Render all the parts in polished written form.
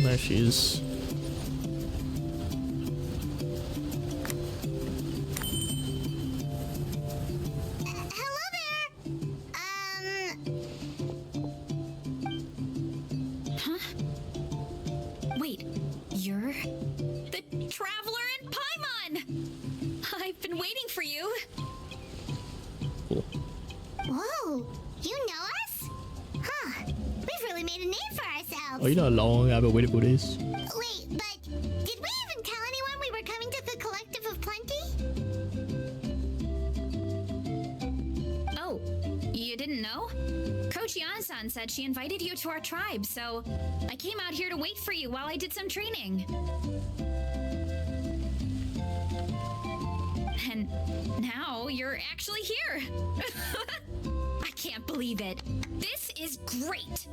There she is. Hello there. Huh? Wait, you're the Traveler in Paimon! I've been waiting for you. Cool. Whoa, you know us? Huh, we've really made a name for ourselves. Oh, you know how long I've been waiting for this? Wait, but did we even tell anyone we were coming to the Collective of Plenty? Oh, you didn't know? Coach Yan-san said she invited you to our tribe, so I came out here to wait for you while I did some training. And now you're actually here. I can't believe it. This is great.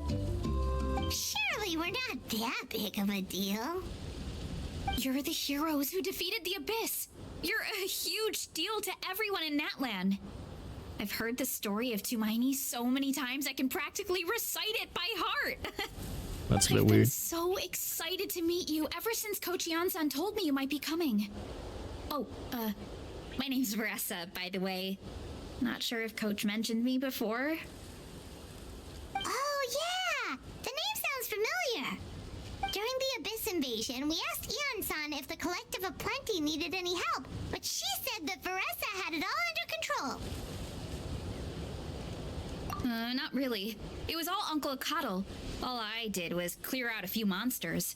Surely we're not that big of a deal. You're the heroes who defeated the Abyss. You're a huge deal to everyone in Natlan. I've heard the story of Tumaini so many times I can practically recite it by heart. That's a bit I've been weird. so excited to meet you ever since Coach Yan-san told me you might be coming. Oh, my name's Varesa, by the way. Not sure if Coach mentioned me before. Oh, yeah! The name sounds familiar. During the Abyss invasion, we asked Ian-san if the Collective of Plenty needed any help, but she said that Varesa had it all under control. Not really. It was all Uncle Akatl. All I did was clear out a few monsters.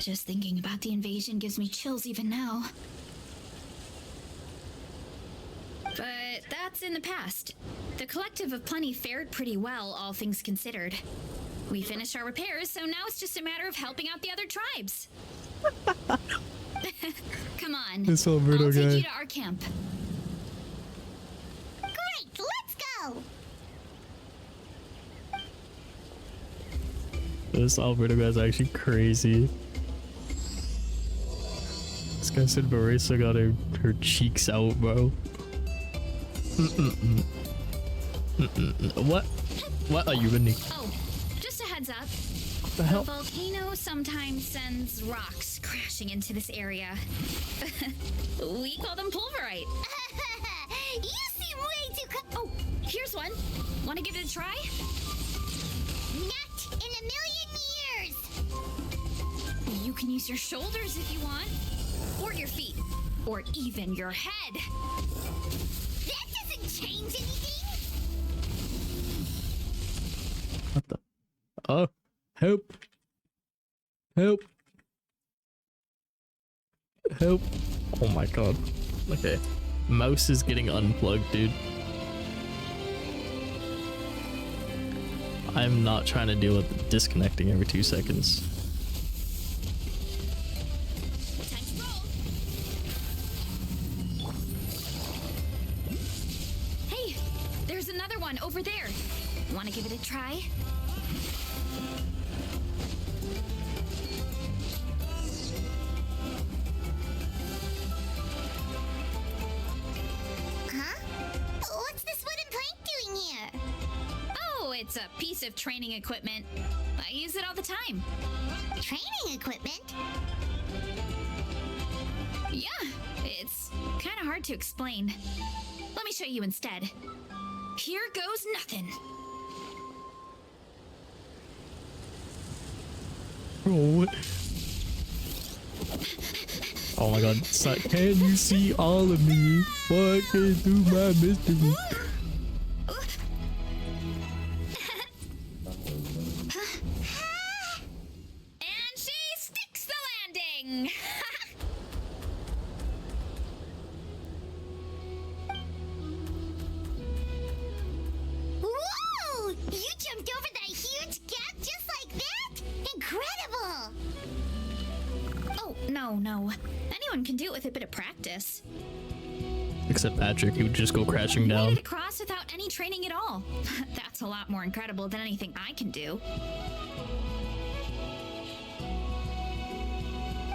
Just thinking about the invasion gives me chills even now. But that's in the past. The Collective of Plenty fared pretty well, all things considered. We finished our repairs, so now it's just a matter of helping out the other tribes. Come on. This Alberto I'll take guy. you to our camp. Great, let's go! This Alberto guy's actually crazy. This guy said Varesa got her cheeks out, bro. What? What are you in? Oh, just a heads up. What the hell? The volcano sometimes sends rocks crashing into this area. We call them pulverite. You seem way too Oh, here's one. Want to give it a try? Not in a million years! You can use your shoulders if you want. Or your feet. Or even your head. That doesn't change anything! What the? Oh, help! Help! Help! Oh my god. Okay. Mouse is getting unplugged, dude. I'm not trying to deal with disconnecting every 2 seconds. Time to roll. Hey, there's another one over there. Want to give it a try? Huh? What's this wooden plank doing here? Oh, it's a piece of training equipment. I use it all the time. Training equipment? Yeah, it's kind of hard to explain. Let me show you instead. Here goes nothing. Oh, what? Oh my god. It's like, can you see all of me? Walking through my mystery. And she sticks the landing. Whoa! You jumped over that huge gap just like that? Incredible! Oh, no. Anyone can do it with a bit of practice. Except Patrick, he would just go crashing Made down. it across without any training at all. That's a lot more incredible than anything I can do.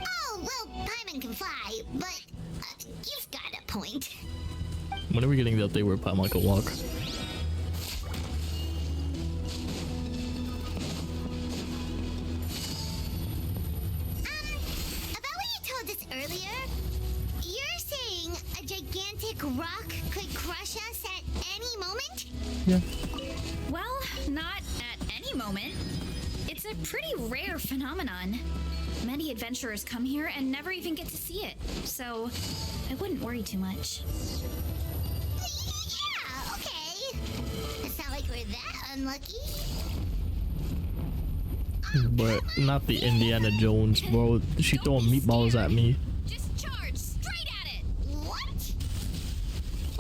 Oh, well, Paimon can fly, but you've got a point. When are we getting the update where Paimon can walk? Yeah. Well, not at any moment. It's a pretty rare phenomenon. Many adventurers come here and never even get to see it, so I wouldn't worry too much. Yeah, okay. It's not like we're that unlucky. But not the Indiana Jones, bro. She throwing meatballs at me. Just charge straight at it! What?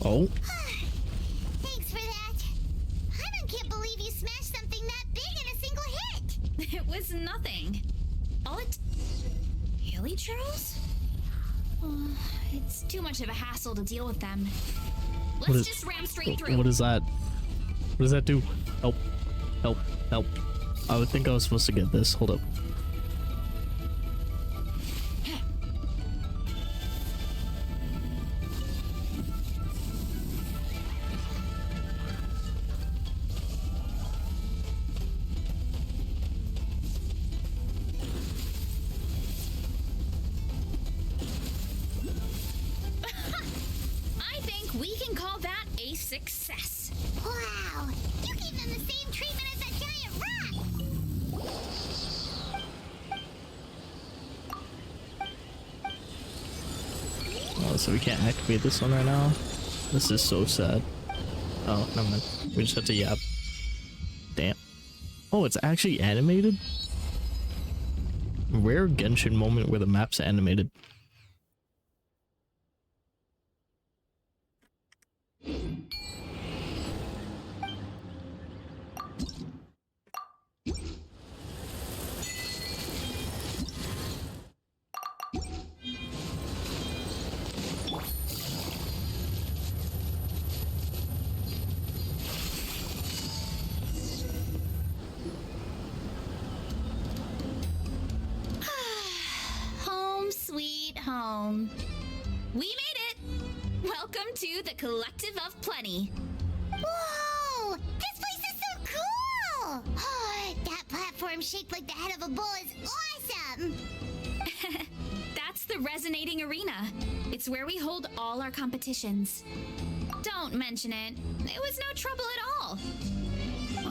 Oh. Thanks for that. I can't believe you smashed something that big in a single hit. It was nothing. All it... Hilly churls? Oh, it's too much of a hassle to deal with them. Let's just ram straight through. What is that? What does that do? Help. Help. Help. I would think I was supposed to get this. Hold up. I think we can call that a success. Wow, you gave them the same treatment as that giant rock. Oh, so we can't activate this one right now? This is so sad. Oh, never mind. We just have to yap. Damn. Oh, it's actually animated? Rare Genshin moment where the map's animated. Home sweet home. We made it! Welcome to the Collective of Plenty. Whoa, this place is so cool. That platform shaped like the head of a bull is awesome. That's the Resonating Arena. It's where we hold all our competitions. Don't mention it. It was no trouble at all.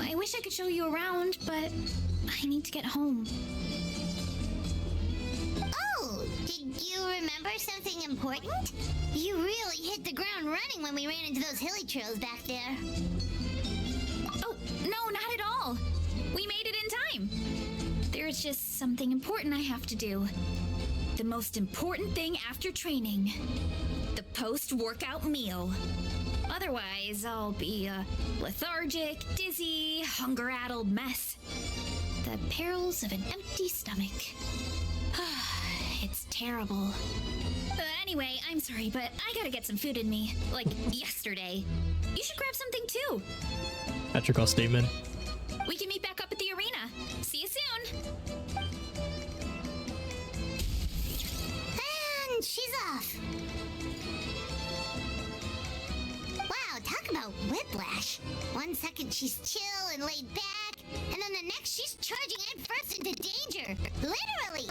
I wish I could show you around, but I need to get home. Oh, did you remember something important? You really hit the ground running when we ran into those hilly trails back there. Oh, no, not at all. We made it in time. There's just something important I have to do. The most important thing after training. The post-workout meal. Otherwise, I'll be a lethargic, dizzy, hunger-addled mess. The perils of an empty stomach. It's terrible. Anyway, I'm sorry, but I gotta get some food in me. Like yesterday. You should grab something too. Patrick statement. We can meet back up at the arena. See you soon. And she's off. Wow, talk about whiplash. 1 second she's chill and laid back, and then the next she's charging headfirst into danger. Literally.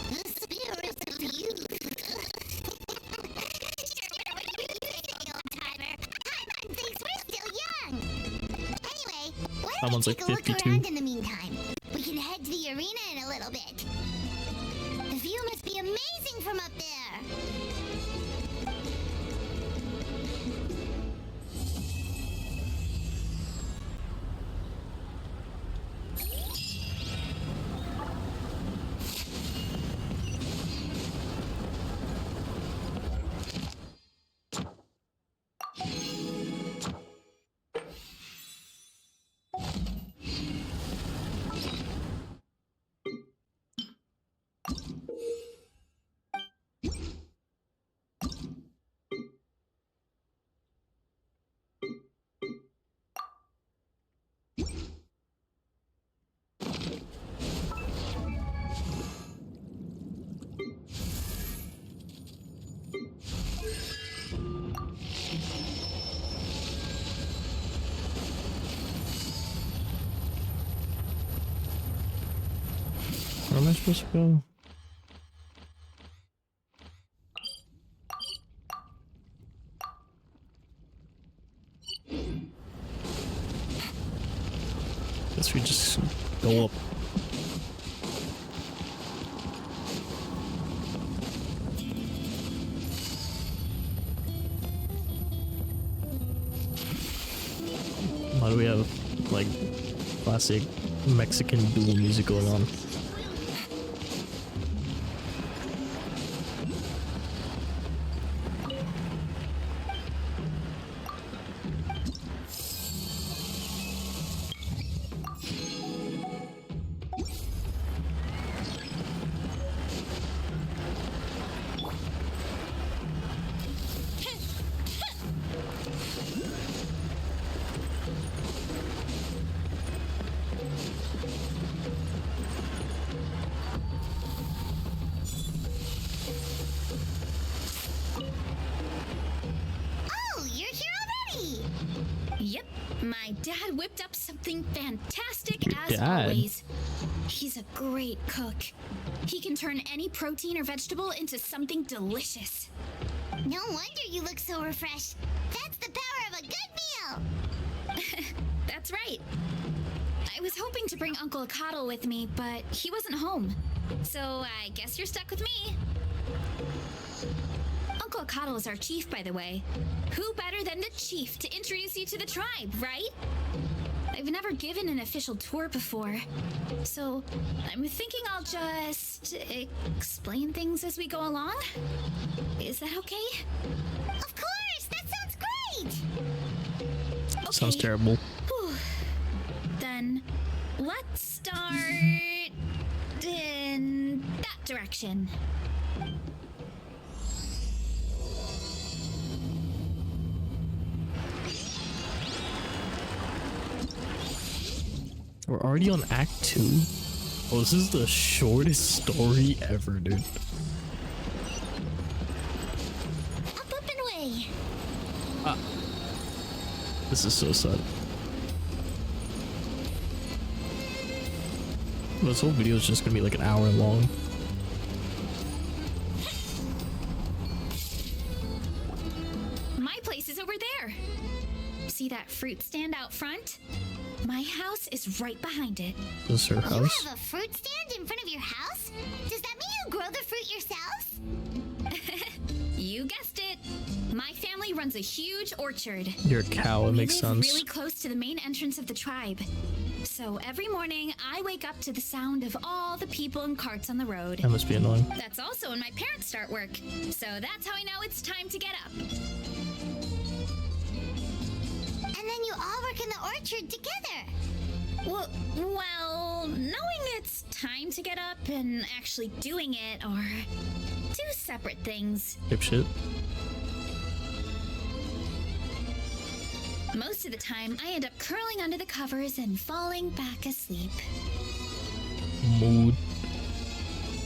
The spirit of youth. What do you say, old-timer? Paimon thinks we're still young. Anyway, why don't Paimon's we like take a look 52. around in the meantime? We can head to the arena in a little bit. The view must be amazing from up there. Where am I supposed to go? Guess we just go up. Why do we have like classic Mexican dual music going on? Oh, you're here already! Yep, my dad whipped up something fantastic Your as dad? always. He's a great cook. He can turn any protein or vegetable into something delicious. No wonder you look so refreshed. That's the power of a good meal! That's right. I was hoping to bring Uncle Coddle with me, but he wasn't home. So I guess you're stuck with me. Uncle Coddle is our chief, by the way. Who better than the chief to introduce you to the tribe, right? I've never given an official tour before, so I'm thinking I'll just explain things as we go along. Is that okay? Of course! That sounds great! Okay. Sounds terrible. Whew. Then let's start in that direction. We're already on Act 2. Oh, this is the shortest story ever, dude. Up and away! This is so sad. This whole video is just gonna be like an hour long. My place is over there. See that fruit stand out front? My house is right behind it. This is her You house. have a fruit stand in front of your house? Does that mean you grow the fruit yourself? You guessed it. My family runs a huge orchard. You're a cow, it We makes live sense. really close to the main entrance of the tribe. So every morning, I wake up to the sound of all the people and carts on the road. That must be annoying. That's also when my parents start work. So that's how I know it's time to get up. And then you all work in the orchard together. Well, knowing it's time to get up and actually doing it are two separate things. Dipshit. Most of the time, I end up curling under the covers and falling back asleep. Mood.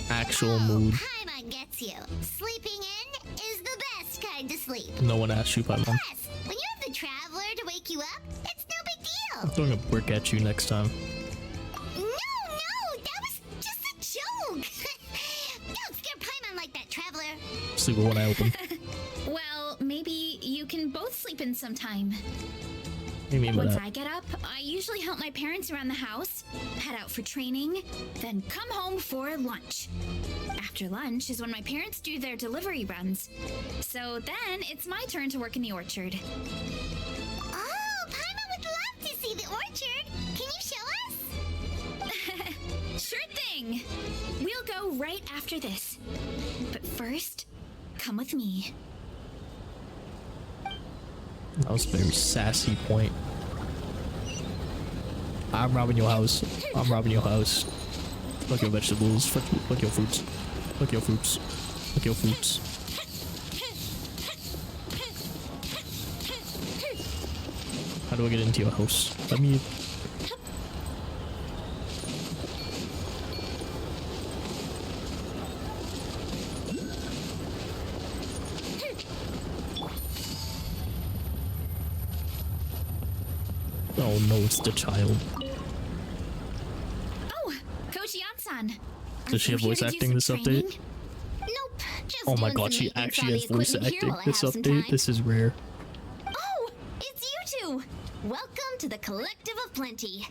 Actual mood. Paimon gets you. Sleeping in is the best kind to sleep. No one asked you, Paimon. Plus, when you have the traveler to wake you up, it's no big I'm deal. throwing a brick at you next time. No, that was just a joke. Don't scare Paimon like that, traveler. Sleep with one eye open. Well, maybe you can both sleep in sometime. What do you mean by Once that? I get up, I usually help my parents around the house, head out for training, then come home for lunch. After lunch is when my parents do their delivery runs. So then it's my turn to work in the orchard. Oh, Paimon would love to see the orchard. Can you show us? Sure thing! We'll go right after this. But first, come with me. That was a very sassy point. I'm robbing your house. I'm robbing your house. Fuck your vegetables. Fuck your fruits. Fuck your fruits. Fuck your fruits. How do I get into your house? Let me. Oh no, it's the child. Oh, Coach Yansan. Does she have voice acting this update? Nope. Just Oh my doing god, some she maintenance actually on has the voice equipment here acting while I this have some update. time. This is rare. Oh, it's you two. Welcome to the Collective of Plenty.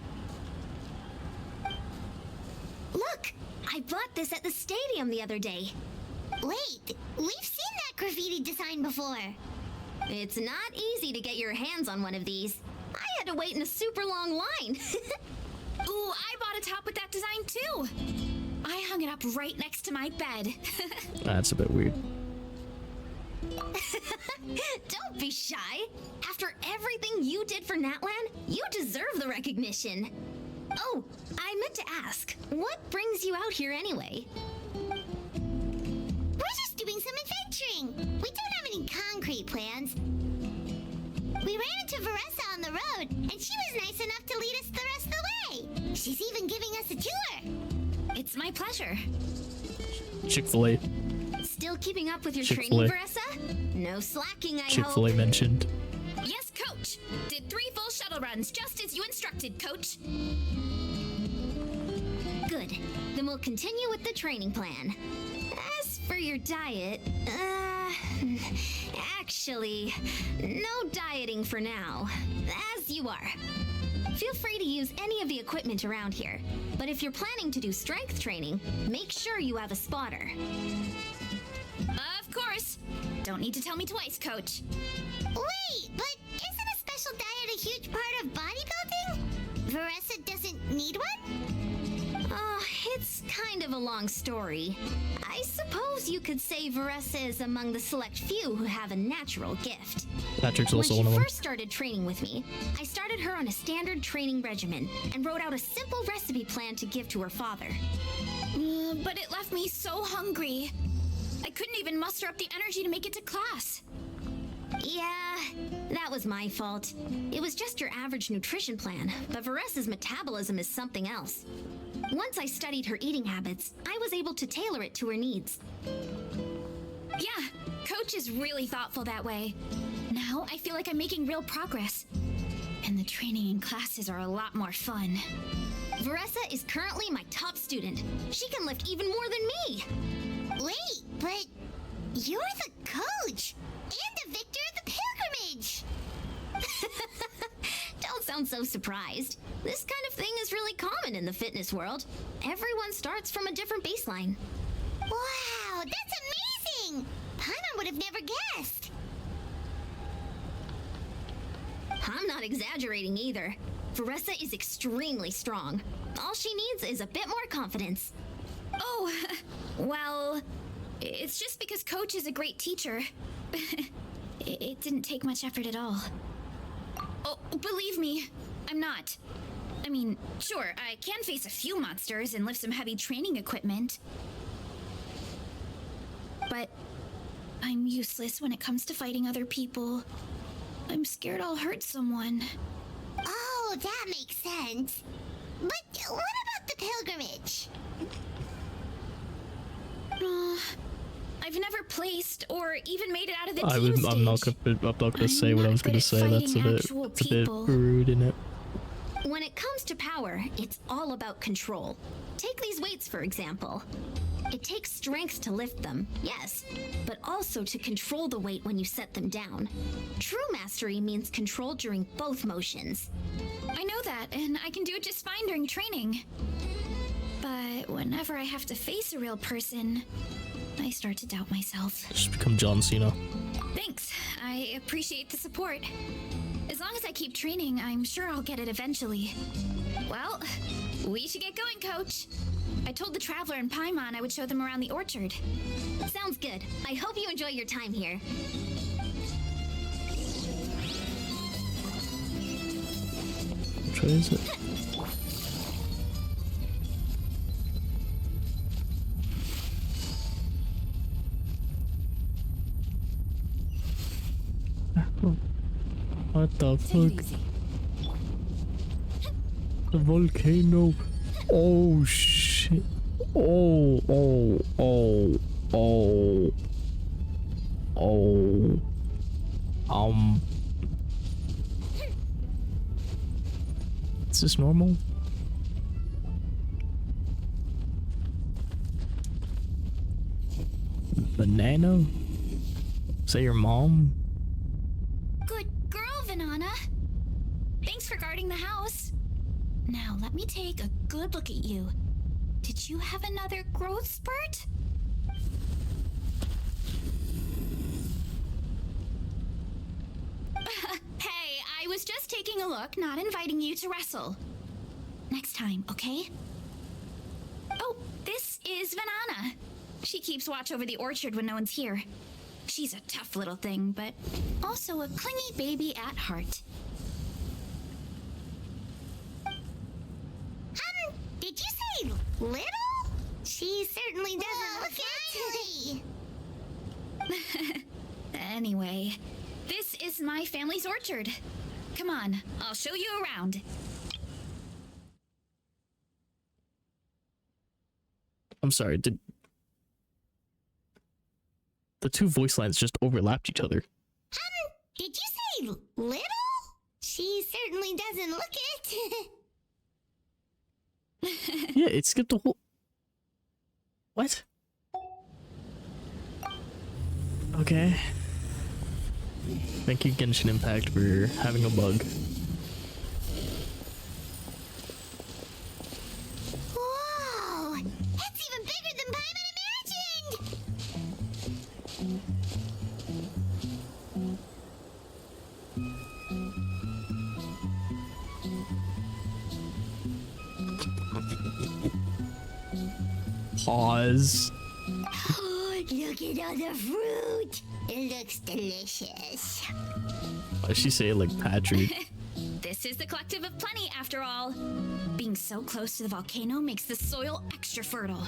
I bought this at the stadium the other day. Wait, we've seen that graffiti design before. It's not easy to get your hands on one of these. I had to wait in a super long line. Ooh, I bought a top with that design too. I hung it up right next to my bed. That's a bit weird. Don't be shy. After everything you did for Natlan, you deserve the recognition. Oh, I meant to ask, what brings you out here anyway? We're just doing some adventuring. We don't have any concrete plans. We ran into Varesa on the road, and she was nice enough to lead us the rest of the way. She's even giving us a tour. It's my pleasure. Chick-fil-A. Still keeping up with your Chick-fil-A. training, Varesa? No slacking, I Chick-fil-A hope. mentioned. Yes, Coach. Did 3 full shuttle runs, just as you instructed, Coach. Good. Then we'll continue with the training plan. As for your diet, actually, no dieting for now. As you are. Feel free to use any of the equipment around here. But if you're planning to do strength training, make sure you have a spotter. Of course. Don't need to tell me twice, Coach. Wait, but isn't a special diet a huge part of bodybuilding? Varesa doesn't need one? Oh, it's kind of a long story. I suppose you could say Varesa is among the select few who have a natural gift. Patrick's When also she one of them. first started training with me, I started her on a standard training regimen and wrote out a simple recipe plan to give to her father. But it left me so hungry. I couldn't even muster up the energy to make it to class. Yeah, that was my fault. It was just your average nutrition plan, but Varesa's metabolism is something else. Once I studied her eating habits, I was able to tailor it to her needs. Yeah, Coach is really thoughtful that way. Now I feel like I'm making real progress. And the training and classes are a lot more fun. Varesa is currently my top student. She can lift even more than me. Wait, but you're the coach and the victor of the pilgrimage. Don't sound so surprised. This kind of thing is really common in the fitness world. Everyone starts from a different baseline. Wow, that's amazing! Paimon would have never guessed. I'm not exaggerating either. Varesa is extremely strong. All she needs is a bit more confidence. Oh, well, it's just because Coach is a great teacher. It didn't take much effort at all. Oh, believe me, I'm not. I mean, sure, I can face a few monsters and lift some heavy training equipment. But I'm useless when it comes to fighting other people. I'm scared I'll hurt someone. Oh, that makes sense. But what about the pilgrimage? I've never placed or even made it out of the I'm team not stage. gonna say what I was not good gonna at say. That's a fighting bit, actual it's a bit people. rude, isn't it? When it comes to power, it's all about control. Take these weights, for example. It takes strength to lift them, yes, but also to control the weight when you set them down. True mastery means control during both motions. I know that, and I can do it just fine during training. But whenever I have to face a real person, I start to doubt myself. Just become John Cena. Thanks. I appreciate the support. As long as I keep training, I'm sure I'll get it eventually. Well, we should get going, Coach. I told the Traveler and Paimon I would show them around the orchard. Sounds good. I hope you enjoy your time here. Which way is it? What the fuck? The volcano. Oh shit. Oh. Is this normal? Banana? Is that your mom? Good girl, Vanana. Thanks for guarding the house. Now, let me take a good look at you. did you have another growth spurt? Hey, I was just taking a look, not inviting you to wrestle. Next time, okay? Oh, this is Vanana. She keeps watch over the orchard when no one's here. She's a tough little thing, but also a clingy baby at heart. Did you say little? She certainly doesn't look it. Anyway, this is my family's orchard. Come on, I'll show you around. I'm sorry, did the two voice lines just overlapped each other? Did you say little? She certainly doesn't look it. Yeah, it skipped the whole... What? Okay. Thank you, Genshin Impact, for having a bug. Whoa! That's even bigger than Paimon imagined! Pause. Oh, look at all the fruit! It looks delicious. Why'd she say it like Patrick? This is the Collective of Plenty, after all. Being so close to the volcano makes the soil extra fertile.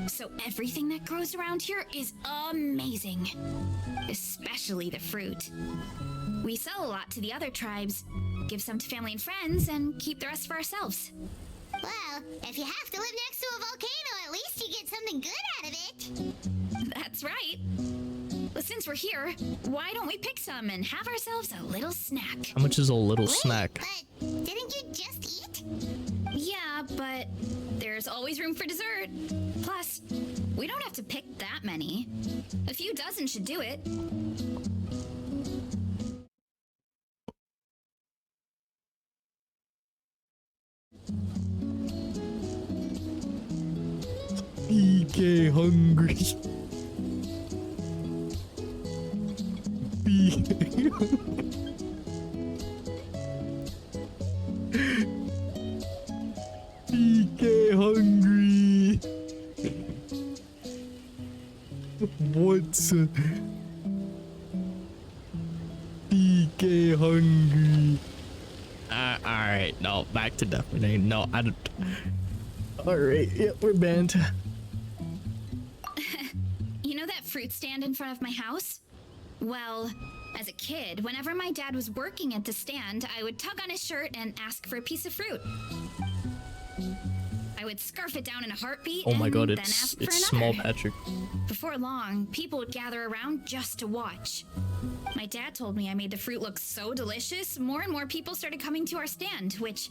So everything that grows around here is amazing. Especially the fruit. We sell a lot to the other tribes, give some to family and friends, and keep the rest for ourselves. Well, if you have to live next to a volcano, at least you get something good out of it. That's right. But since we're here, why don't we pick some and have ourselves a little snack? How much is a little Wait, snack? but didn't you just eat? Yeah, but there's always room for dessert. Plus, we don't have to pick that many. A few dozen should do it. PK hungry. PK hungry. What's PK hungry? Alright, no, back to definitely. No, I don't. Alright, yeah, we're banned. You know that fruit stand in front of my house? Well, as a kid, whenever my dad was working at the stand, I would tug on his shirt and ask for a piece of fruit. I would scarf it down in a heartbeat. Oh my god, and it's then ask for small another. Patrick. Before long, people would gather around just to watch. My dad told me I made the fruit look so delicious, more and more people started coming to our stand, which,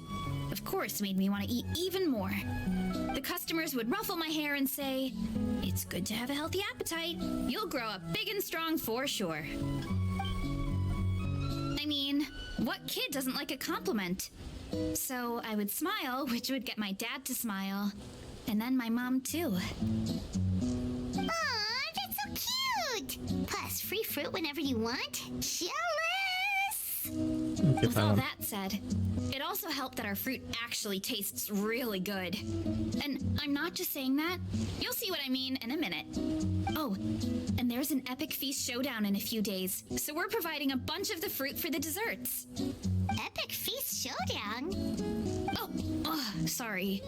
of course, made me want to eat even more. The customers would ruffle my hair and say, "It's good to have a healthy appetite. You'll grow up big and strong for sure." I mean, what kid doesn't like a compliment? So I would smile, which would get my dad to smile. And then my mom, too. Aw, that's so cute! Plus, free fruit whenever you want. Jealous! Okay, With all fine. that said, it also helped that our fruit actually tastes really good. And I'm not just saying that. You'll see what I mean in a minute. Oh, and there's an epic feast showdown in a few days, so we're providing a bunch of the fruit for the desserts. Epic Feast Showdown? Oh, sorry.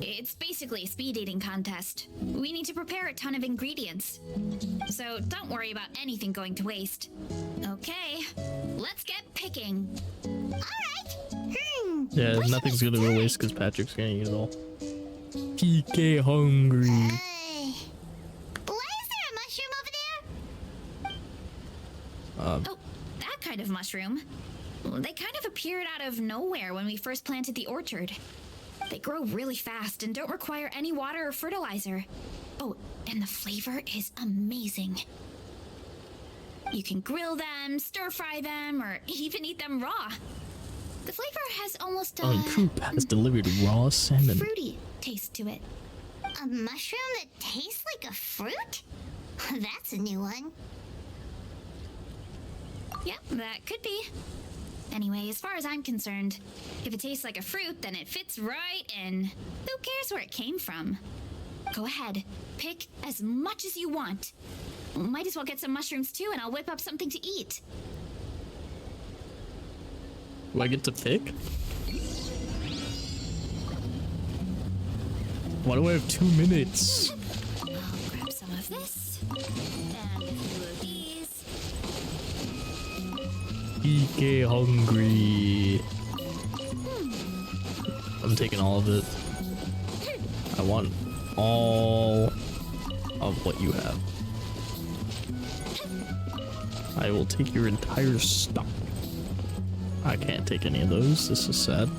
It's basically a speed dating contest. We need to prepare a ton of ingredients. So don't worry about anything going to waste. Okay, let's get picking. Alright! Yeah, what should nothing's we gonna go start? waste because Patrick's gonna eat it all. PK hungry. Why is there a mushroom over there? Oh, that kind of mushroom. They kind of appeared out of nowhere when we first planted the orchard. They grow really fast and don't require any water or fertilizer. Oh, and the flavor is amazing. You can grill them, stir fry them, or even eat them raw. The flavor has almost a Coop has delivered raw salmon. fruity taste to it. Oh, A mushroom that tastes like a fruit? That's a new one. Yep, that could be. Anyway, as far as I'm concerned, if it tastes like a fruit, then it fits right in. Who cares where it came from? Go ahead, pick as much as you want. Might as well get some mushrooms too, and I'll whip up something to eat. Do I get to pick? Why do I have 2 minutes? I'll grab some of this, and a few of these. PK hungry. I'm taking all of it. I want all of what you have. I will take your entire stock. I can't take any of those. This is sad.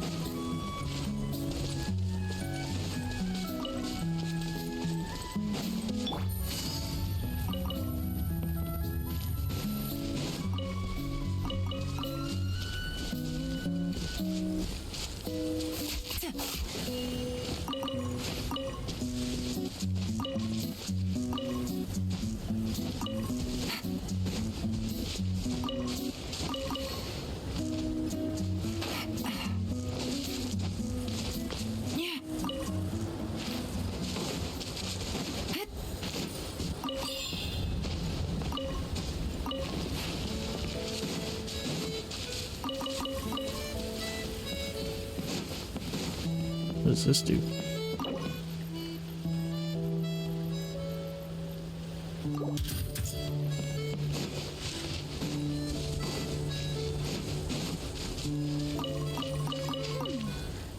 What does this do?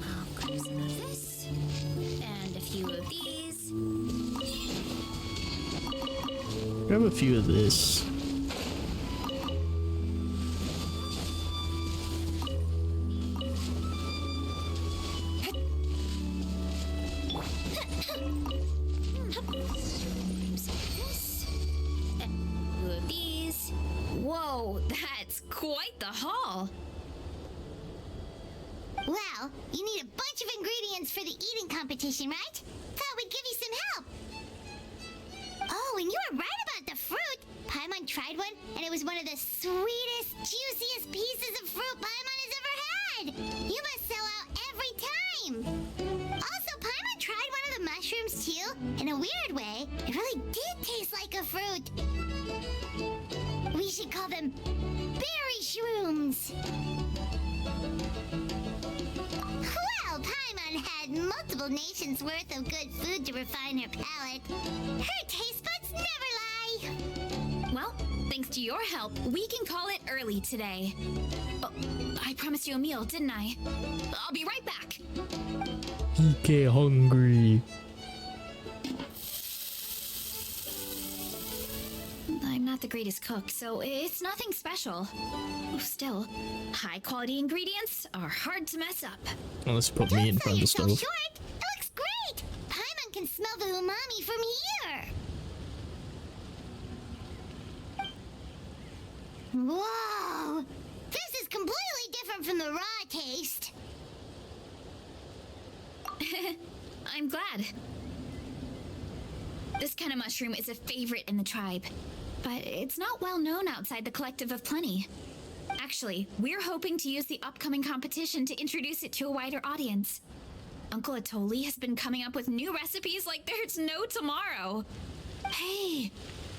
I'll grab some of this, and a few of these. Grab a few of this. Whoa, that's quite the haul. Well, you need a bunch of ingredients for the eating competition, right? Thought we'd give you some help. Oh, and you were right about the fruit. Paimon tried one, and it was one of the sweetest, juiciest pieces of fruit Paimon has ever had. You must sell out every time. Also, Paimon tried one of the mushrooms too. In a weird way, it really did taste like a fruit. We should call them berry shrooms. Well, Paimon had multiple nations worth of good food to refine her palate. Her taste buds never lie. Well, thanks to your help, we can call it early today. Oh, I promised you a meal, didn't I? I'll be right back. PK hungry. I'm not the greatest cook, so it's nothing special. Still, high-quality ingredients are hard to mess up. Well, let's put me in Don't front of the sell yourself stove. short. It looks great. Paimon can smell the umami from here. Whoa! This is completely different from the raw taste. I'm glad. This kind of mushroom is a favorite in the tribe, but it's not well known outside the Collective of Plenty. Actually, we're hoping to use the upcoming competition to introduce it to a wider audience. Uncle Atoli has been coming up with new recipes like there's no tomorrow. Hey,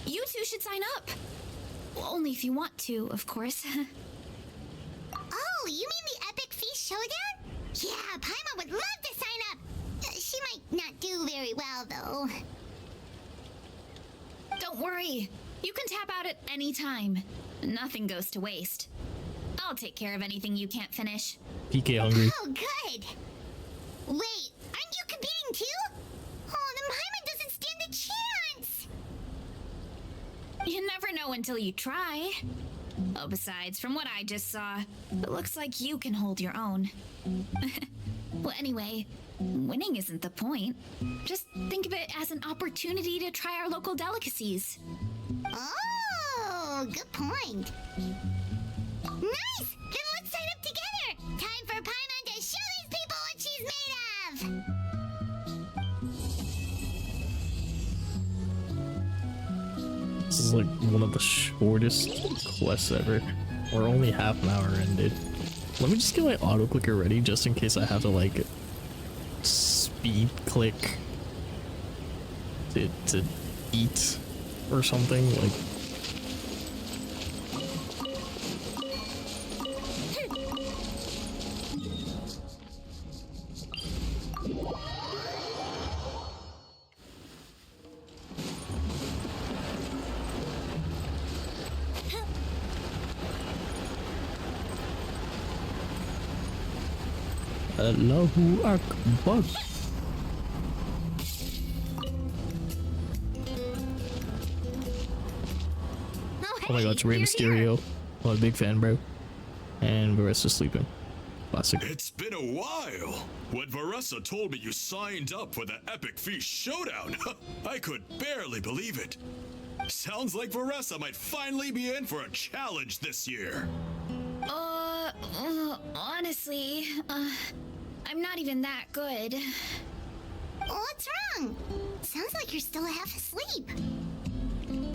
you two should sign up. Well, only if you want to, of course. Oh, you mean the Epic Feast Showdown? Yeah, Paimon would love to sign up. She might not do very well, though. Don't worry. You can tap out at any time. Nothing goes to waste. I'll take care of anything you can't finish. PK hungry. Oh, good. Wait, aren't you competing too? Oh, then Paimon doesn't stand a chance. You never know until you try. Oh, besides, from what I just saw, it looks like you can hold your own. Well, anyway, winning isn't the point. Just think of it as an opportunity to try our local delicacies. Oh, good point. Nice! Then let's sign up together. Time for Paimon to show these people what she's made of. is like one of the shortest quests ever. We're only half an hour in, dude. Let me just get my auto clicker ready just in case I have to like speed click to eat or something like. Allahu Akbar. Oh my god, it's Rey Mysterio. I'm a big fan, bro. And Varesa's sleeping. Classic. It's been a while. When Varesa told me you signed up for the Epic Feast Showdown, I could barely believe it. Sounds like Varesa might finally be in for a challenge this year. Honestly, I'm not even that good. What's wrong? Sounds like you're still half asleep.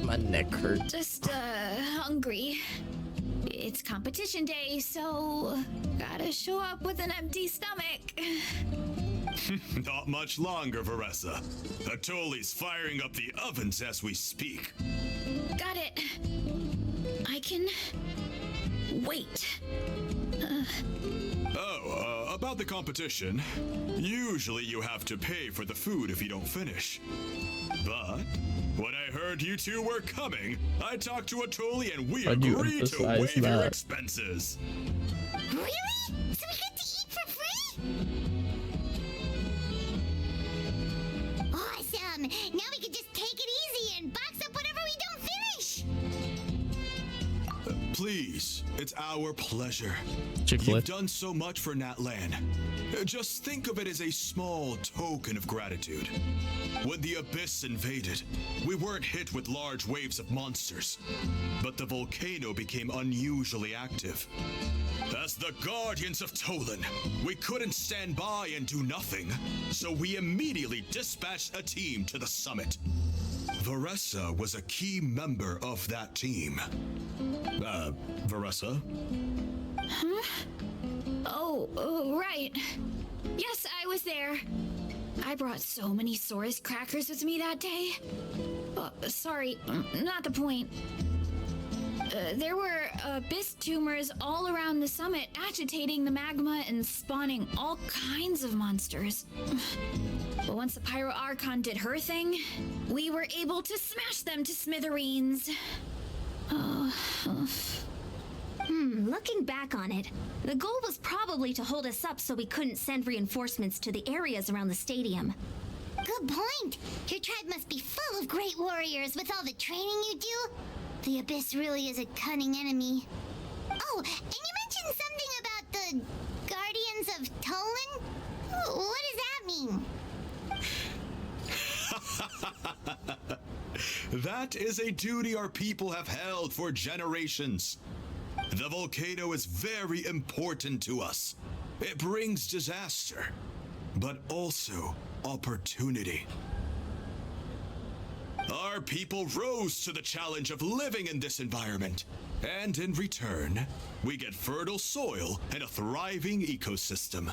My neck hurts. Just, hungry. It's competition day, so gotta show up with an empty stomach. Not much longer, Varesa. Atoli's firing up the ovens as we speak. Got it. I can wait. About the competition. Usually you have to pay for the food if you don't finish. But when I heard you two were coming, I talked to Atoli and we agreed to waive your expenses. Really? So we get to eat for free? Awesome! Now we can just take it easy and box up whatever we don't finish! Please, it's our pleasure. Chick-fil-A. You've done so much for Natlan. Just think of it as a small token of gratitude. When the Abyss invaded, we weren't hit with large waves of monsters, but the volcano became unusually active. As the Guardians of Tolan, we couldn't stand by and do nothing, so we immediately dispatched a team to the summit. Varesa was a key member of that team. Varesa? Huh? Oh, right. Yes, I was there. I brought so many Saurus crackers with me that day. Sorry, not the point. There were abyss tumors all around the summit, agitating the magma and spawning all kinds of monsters. But once the Pyro Archon did her thing, we were able to smash them to smithereens. Looking back on it, the goal was probably to hold us up so we couldn't send reinforcements to the areas around the stadium. Good point. Your tribe must be full of great warriors with all the training you do. The Abyss really is a cunning enemy. Oh, and you mentioned something about the Guardians of Tolan? What does that mean? That is a duty our people have held for generations. The volcano is very important to us. It brings disaster, but also opportunity. Our people rose to the challenge of living in this environment, and in return, we get fertile soil and a thriving ecosystem.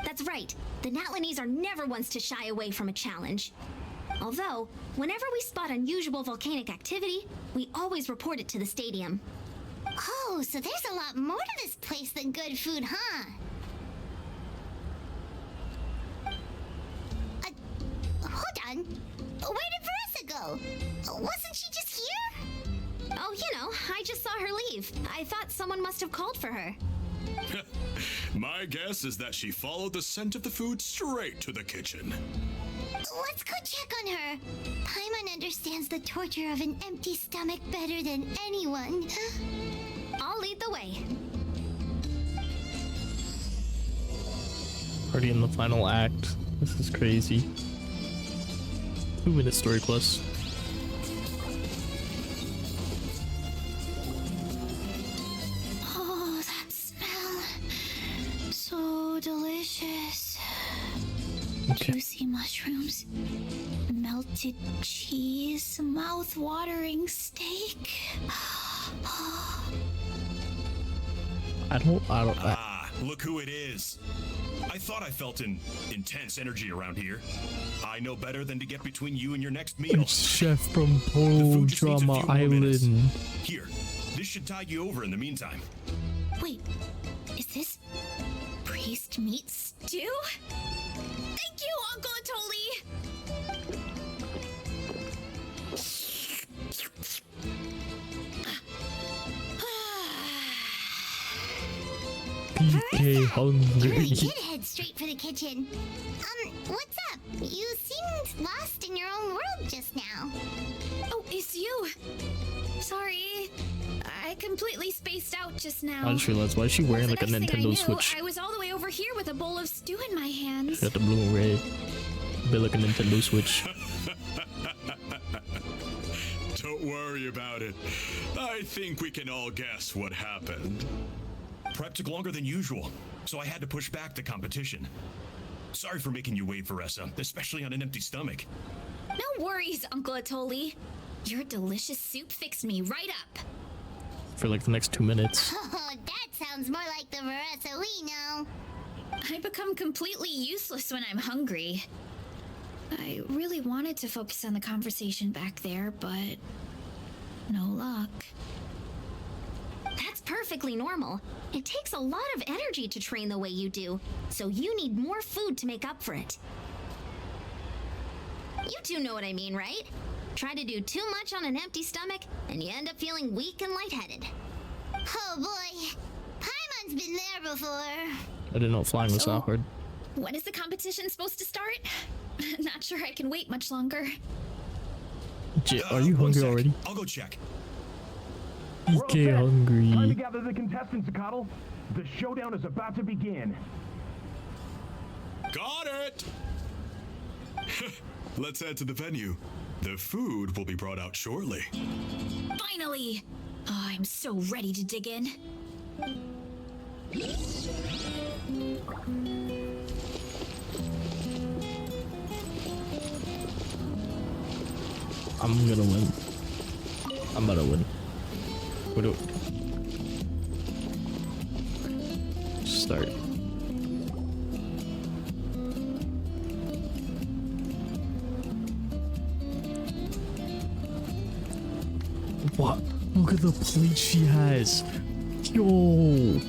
That's right. The Natlanese are never ones to shy away from a challenge. Although, whenever we spot unusual volcanic activity, we always report it to the stadium. Oh, so there's a lot more to this place than good food, huh? Hold on. Where did Varesa go? Wasn't she just here? Oh, I just saw her leave. I thought someone must have called for her. My guess is that she followed the scent of the food straight to the kitchen. Let's go check on her. Paimon understands the torture of an empty stomach better than anyone. I'll lead the way. Already in the final act. This is crazy. 2-minute story plus. Oh, that smell. So delicious. Okay. Juicy mushrooms, melted cheese, mouth-watering steak. Ah, look who it is. I thought I felt an intense energy around here. I know better than to get between you and your next meal. It's Chef from The Pole food just needs a Drama few more minutes. Island. Here, this should tide you over in the meantime. Wait, is this priest meat stew? Thank you, Uncle Atoli! PK hungry. You did head straight for the kitchen. What's up? You seemed lost in your own world just now. Oh, it's you. Sorry. I completely spaced out just now. I just realized, why is she wearing The like a next thing I Nintendo knew, Switch? I was all the way over here with a bowl of stew in my hands. Got the blue and red. Bit like a Nintendo Switch. Don't worry about it. I think we can all guess what happened. Prep took longer than usual, so I had to push back the competition. Sorry for making you wait, Varesa, especially on an empty stomach. No worries, Uncle Atoli. Your delicious soup fixed me right up. For like the next 2 minutes. Oh, that sounds more like the Varesa we know. I become completely useless when I'm hungry. I really wanted to focus on the conversation back there, but no luck. That's perfectly normal. It takes a lot of energy to train the way you do, so you need more food to make up for it. You two know what I mean, right? Try to do too much on an empty stomach, and you end up feeling weak and lightheaded. Oh boy. Paimon's been there before. I didn't know flying was that hard. When is the competition supposed to start? Not sure I can wait much longer. Are you One hungry sec. already? I'll go check. PK Time to hungry. gather the contestants, Coddle. The showdown is about to begin. Got it! Let's head to the venue. The food will be brought out shortly. Finally! Oh, I'm so ready to dig in. I'm gonna win. I'm about to win. What do start? What? Look at the plate she has. Yo.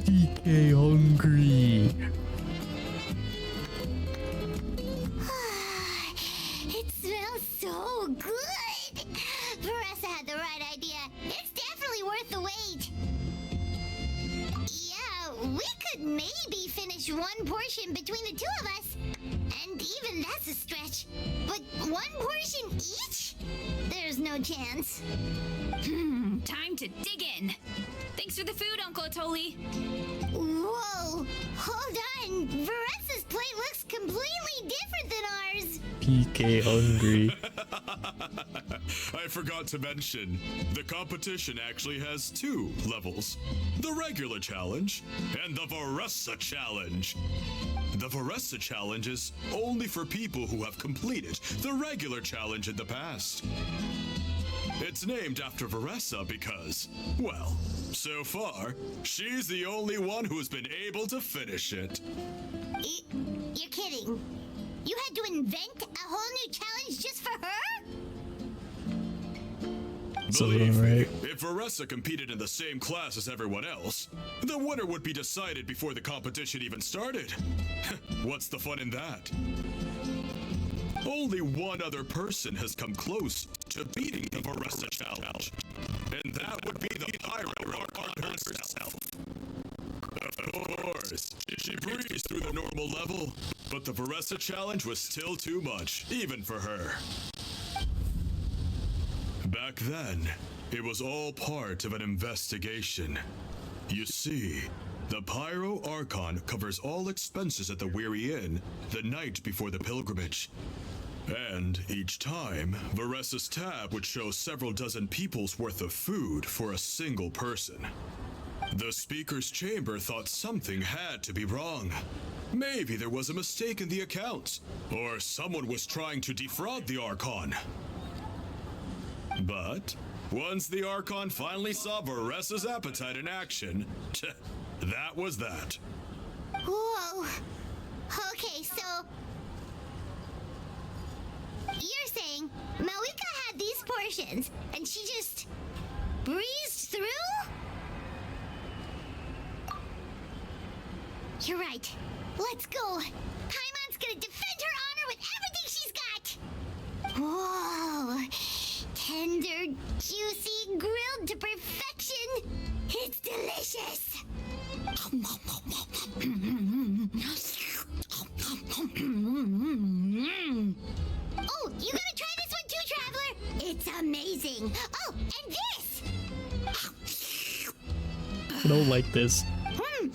DK hungry. It smells so good. Varesa had the right idea. It's definitely worth the wait. Yeah, we could maybe finish one portion between the two of us. And even that's a stretch. But one portion each? There's no chance. Time to dig in. Thanks for the food, Uncle Atoli. Whoa, hold on. Varesa's plate looks completely different than ours. PK hungry. I forgot to mention, the competition actually has 2 levels. The regular challenge and the Varesa challenge. The Varesa challenge is only for people who have completed the regular challenge in the past. It's named after Varesa because, well, so far, she's the only one who's been able to finish it. You're kidding. You had to invent a whole new challenge just for her? Believe me, right. if Varesa competed in the same class as everyone else, the winner would be decided before the competition even started. What's the fun in that? Only one other person has come close to beating the Varesa challenge, and that would be the Pyro Archon herself. Of course, she breezed through the normal level, but the Varesa challenge was still too much, even for her. Back then, it was all part of an investigation. You see, the Pyro Archon covers all expenses at the Weary Inn the night before the pilgrimage. And each time, Varesa's tab would show several dozen people's worth of food for a single person. The speaker's chamber thought something had to be wrong. Maybe there was a mistake in the accounts, or someone was trying to defraud the Archon. But once the Archon finally saw Varesa's appetite in action, that was that. Whoa. Okay, so you're saying Malika had these portions and she just breezed through? You're right. Let's go. Paimon's gonna defend her honor with everything she's got. Whoa. Tender, juicy, grilled to perfection. It's delicious. Oh, you gotta try this one too, Traveler. It's amazing. Oh, and this. I don't like this. And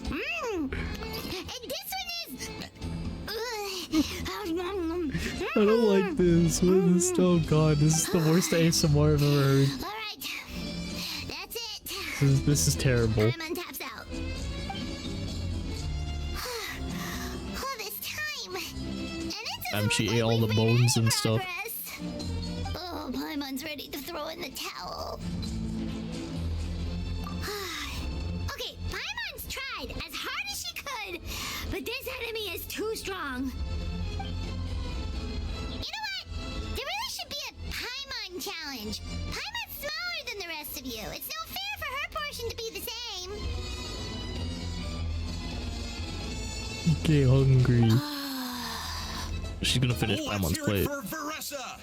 this one is. I don't like this. What is this? Oh god, this is the worst ASMR I've ever heard. All right, that's it. This is terrible. Paimon taps out. All this time, and it She doesn't ate look all like the we've made bones any and stuff. progress. Oh, Paimon's ready to throw in the towel. Okay, Paimon's tried as hard as she could, but this enemy is too strong. You know what? There really should be a Paimon challenge. Paimon's smaller than the rest of you. It's no fair for her portion to be the same. Okay, hungry. She's gonna finish Paimon's Let's hear it plate. for Varesa,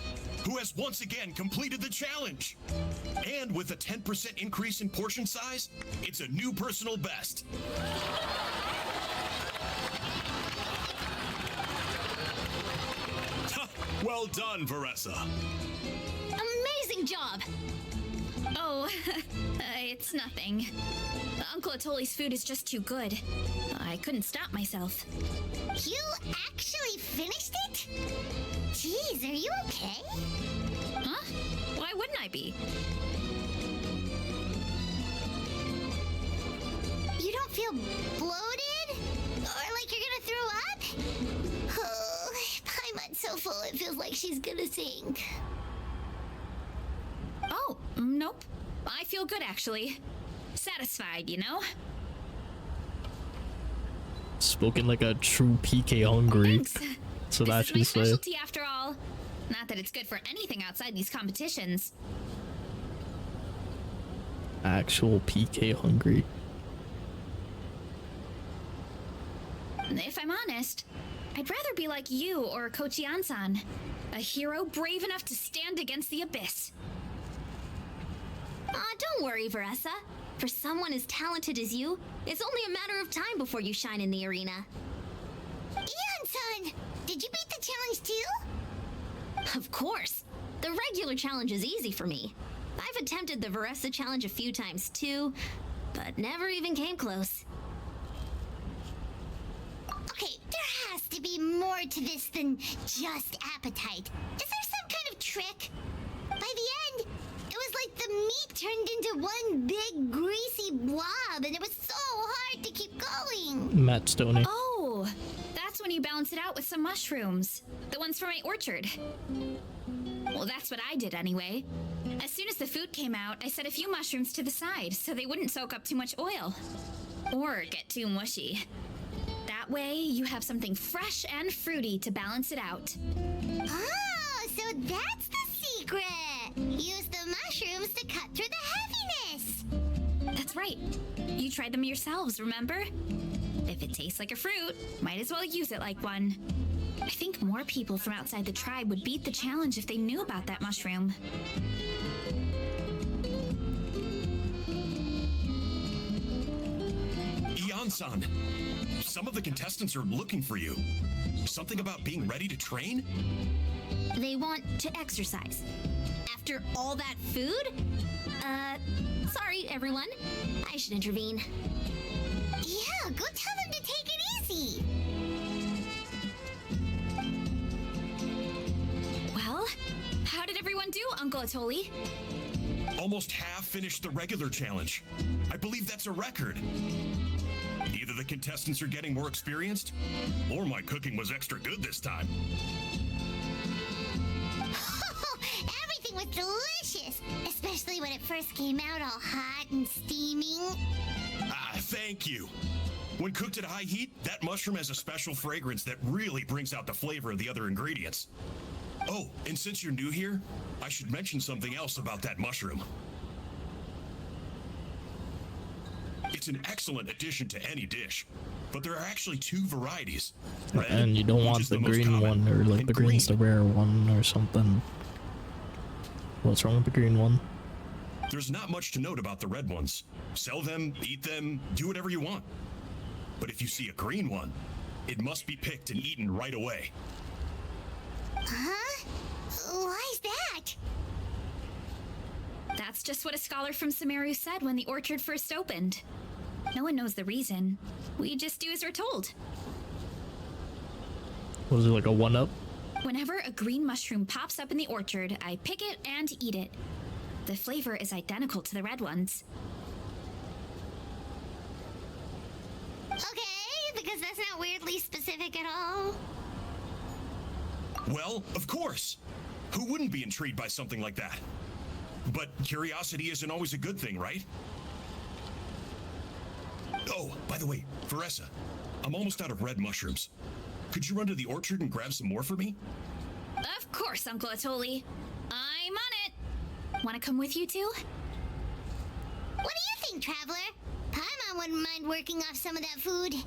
who has once again completed the challenge. And with a 10% increase in portion size, it's a new personal best. Well done, Varesa. Amazing job! Oh, it's nothing. Uncle Atoli's food is just too good. I couldn't stop myself. You actually finished it? Jeez, are you okay? Huh? Why wouldn't I be? You don't feel bloated? Or like you're gonna throw up? Oh, Paimon's so full it feels like she's gonna sink. Oh, nope. I feel good, actually. Satisfied, you know? Spoken like a true PK hungry. Thanks. So This that is my should say. specialty after all. Not that it's good for anything outside these competitions. Actual PK hungry. If I'm honest, I'd rather be like you or Kochi-san. A hero brave enough to stand against the abyss. Don't worry, Varesa. For someone as talented as you, it's only a matter of time before you shine in the arena. Eon-san, did you beat the challenge too? Of course. The regular challenge is easy for me. I've attempted the Varesa challenge a few times too, but never even came close. Okay, there has to be more to this than just appetite. Is there some kind of trick? By the end, it was like the meat turned into one big greasy blob and it was so hard to keep going. Matt Stoney. Oh, that's when you balance it out with some mushrooms. The ones from my orchard. Well, that's what I did anyway. As soon as the food came out, I set a few mushrooms to the side so they wouldn't soak up too much oil. Or get too mushy. That way, you have something fresh and fruity to balance it out. Oh, so that's the secret. Use the mushrooms to cut through the heaviness. That's right. You tried them yourselves, remember? If it tastes like a fruit, might as well use it like one. I think more people from outside the tribe would beat the challenge if they knew about that mushroom. Eon-san, some of the contestants are looking for you. Something about being ready to train? They want to exercise. After all that food? Sorry, everyone. I should intervene. Yeah, go tell them to take it easy. Well, how did everyone do, Uncle Atoli? almost half finished the regular challenge. I believe that's a record. Either the contestants are getting more experienced, or my cooking was extra good this time. Everything was delicious, especially when it first came out all hot and steaming. Ah, thank you. When cooked at high heat, that mushroom has a special fragrance that really brings out the flavor of the other ingredients. Oh, and since you're new here, I should mention something else about that mushroom. It's an excellent addition to any dish, but there are actually two varieties. Red, And you don't which want is the most green common, one, or like and the green's the green. rare one or something. What's wrong with the green one? There's not much to note about the red ones. Sell them, eat them, do whatever you want. But if you see a green one, it must be picked and eaten right away. Huh? Why's that? That's just what a scholar from Sumeru said when the orchard first opened. No one knows the reason. We just do as we're told. Was it like a 1-up? Whenever a green mushroom pops up in the orchard, I pick it and eat it. The flavor is identical to the red ones. Okay, because that's not weirdly specific at all. Well, of course. Who wouldn't be intrigued by something like that? But curiosity isn't always a good thing, right? Oh, by the way, Varesa, I'm almost out of red mushrooms. Could you run to the orchard and grab some more for me? Of course, Uncle Atoli. I'm on it. Want to come with you too? What do you think, Traveler? Paimon wouldn't mind working off some of that food. Paimon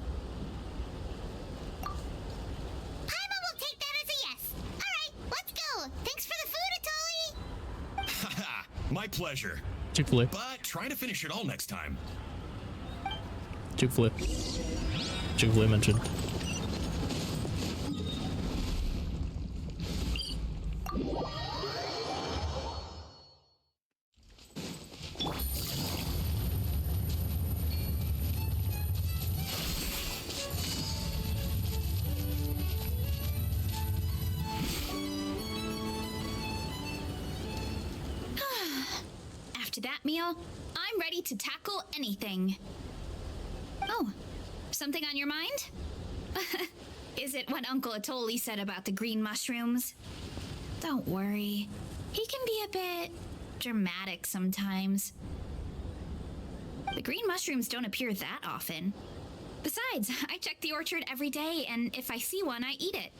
will take that as a yes. Alright, let's go. Thanks for the food, Atoli. Haha, my pleasure. Chick-fil-A. But try to finish it all next time. Chick-fil-A. Chick-fil-A mentioned. After that meal, I'm ready to tackle anything. Oh, something on your mind? Is it what Uncle Atoli said about the green mushrooms? Don't worry. He can be a bit dramatic sometimes. The green mushrooms don't appear that often. Besides, I check the orchard every day, and if I see one, I eat it.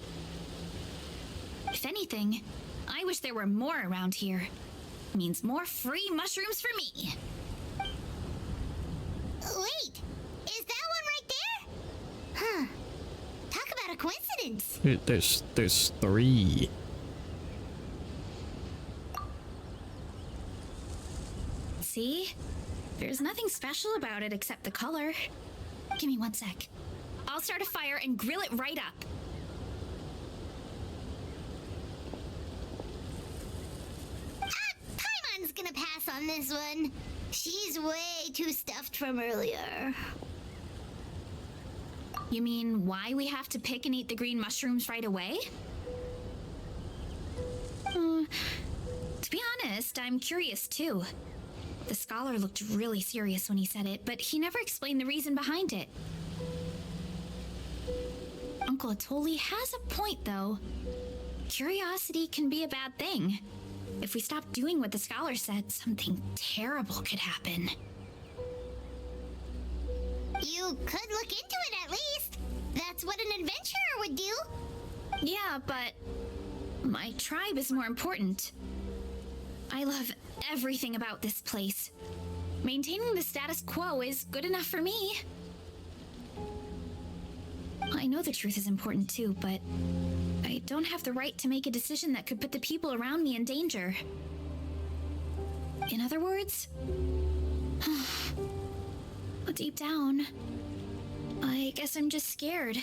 If anything, I wish there were more around here. Means more free mushrooms for me. Wait, is that one right there? Huh. Talk about a coincidence. There's 3. See? There's nothing special about it except the color. Give me 1 sec. I'll start a fire and grill it right up. Paimon's gonna pass on this one. She's way too stuffed from earlier. You mean why we have to pick and eat the green mushrooms right away? To be honest, I'm curious too. The scholar looked really serious when he said it, but he never explained the reason behind it. Uncle Atoli has a point, though. Curiosity can be a bad thing. If we stop doing what the scholar said, something terrible could happen. You could look into it at least. That's what an adventurer would do. Yeah, but my tribe is more important. I love everything about this place. Maintaining the status quo is good enough for me. I know the truth is important too, but I don't have the right to make a decision that could put the people around me in danger. In other words, deep down, I guess I'm just scared.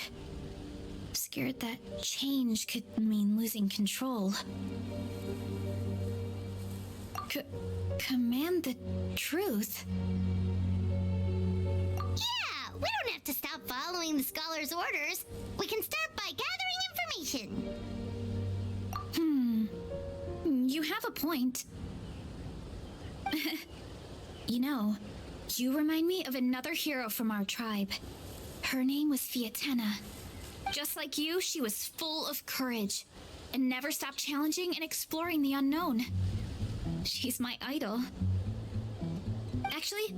Scared that change could mean losing control. Command the truth? Yeah, we don't have to stop following the scholar's orders. We can start by gathering information. You have a point. You know, you remind me of another hero from our tribe. Her name was Fiatena. Just like you, she was full of courage and never stopped challenging and exploring the unknown. She's my idol. Actually,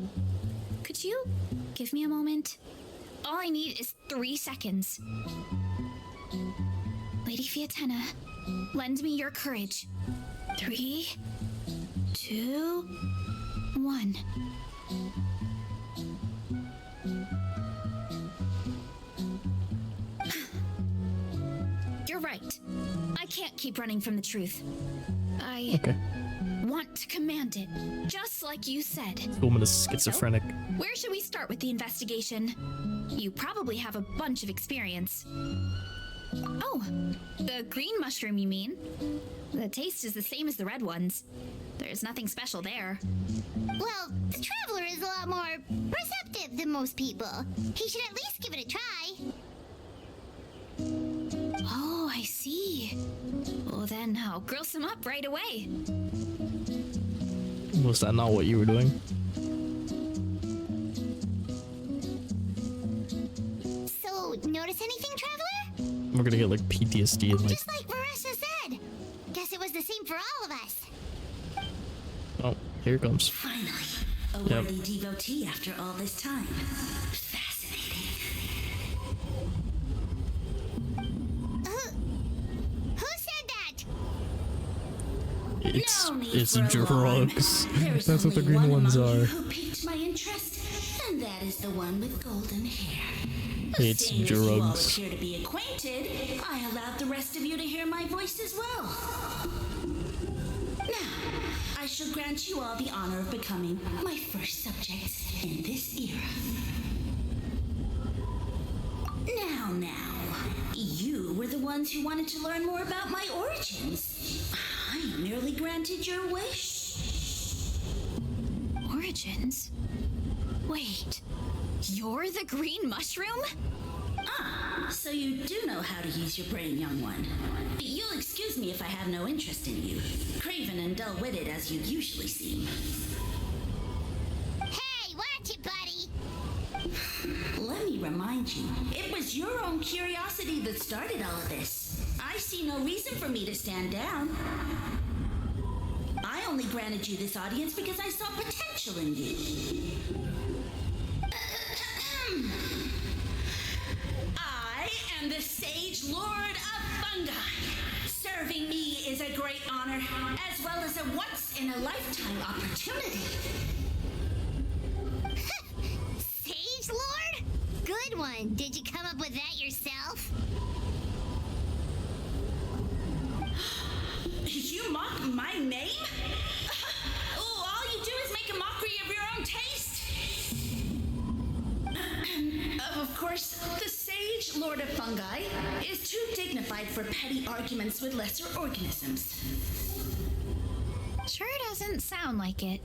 could you give me a moment? All I need is 3 seconds. Lady Fiatena, lend me your courage. 3, 2, 1. You're right. I can't keep running from the truth. I want to command it, just like you said. This woman is schizophrenic. Where should we start with the investigation? You probably have a bunch of experience. Oh, the green mushroom, you mean? The taste is the same as the red ones. There's nothing special there. Well, the traveler is a lot more receptive than most people. He should at least give it a try. Oh, I see. Well, then I'll grill some up right away. Was that not what you were doing? So, notice anything, traveler? We're gonna get like PTSD and like. Just like Varesa said. Guess it was the same for all of us. Oh, here it comes. Finally, a Yep. worthy devotee after all this time. Fascinating. Who said that? It's No need it's for alarm. drugs. There is That's what the only green one ones among you are. who piqued my interest, and that is the one with golden hair. It's Seeing as you all drugs. appear to be acquainted, I allowed the rest of you to hear my voice as well. Now, I shall grant you all the honor of becoming my first subjects in this era. Now, you were the ones who wanted to learn more about my origins. I merely granted your wish. Origins? Wait, you're the green mushroom? Ah, so you do know how to use your brain, young one. You'll excuse me if I have no interest in you, craven and dull-witted as you usually seem. Hey, watch it, buddy. Let me remind you, it was your own curiosity that started all of this. I see no reason for me to stand down. I only granted you this audience because I saw potential in you. I am the Sage Lord of Fungi. Serving me is a great honor, as well as a once-in-a-lifetime opportunity. Sage Lord? Good one. Did you come up with that yourself? You mock my name? Oh, all you do is make a mockery of your own taste. Of course, the Sage Lord of Fungi is too dignified for petty arguments with lesser organisms. Sure doesn't sound like it.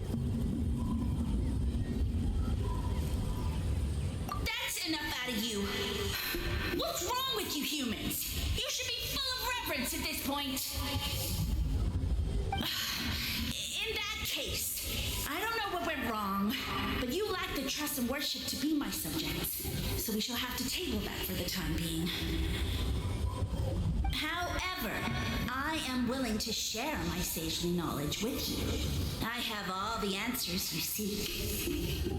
That's enough out of you. What's wrong with you humans? You should be full of reverence at this point. In that case, I don't know what went wrong, but you lack the trust and worship to be my subjects, so we shall have to table that for the time being. However, I am willing to share my sagely knowledge with you. I have all the answers you seek.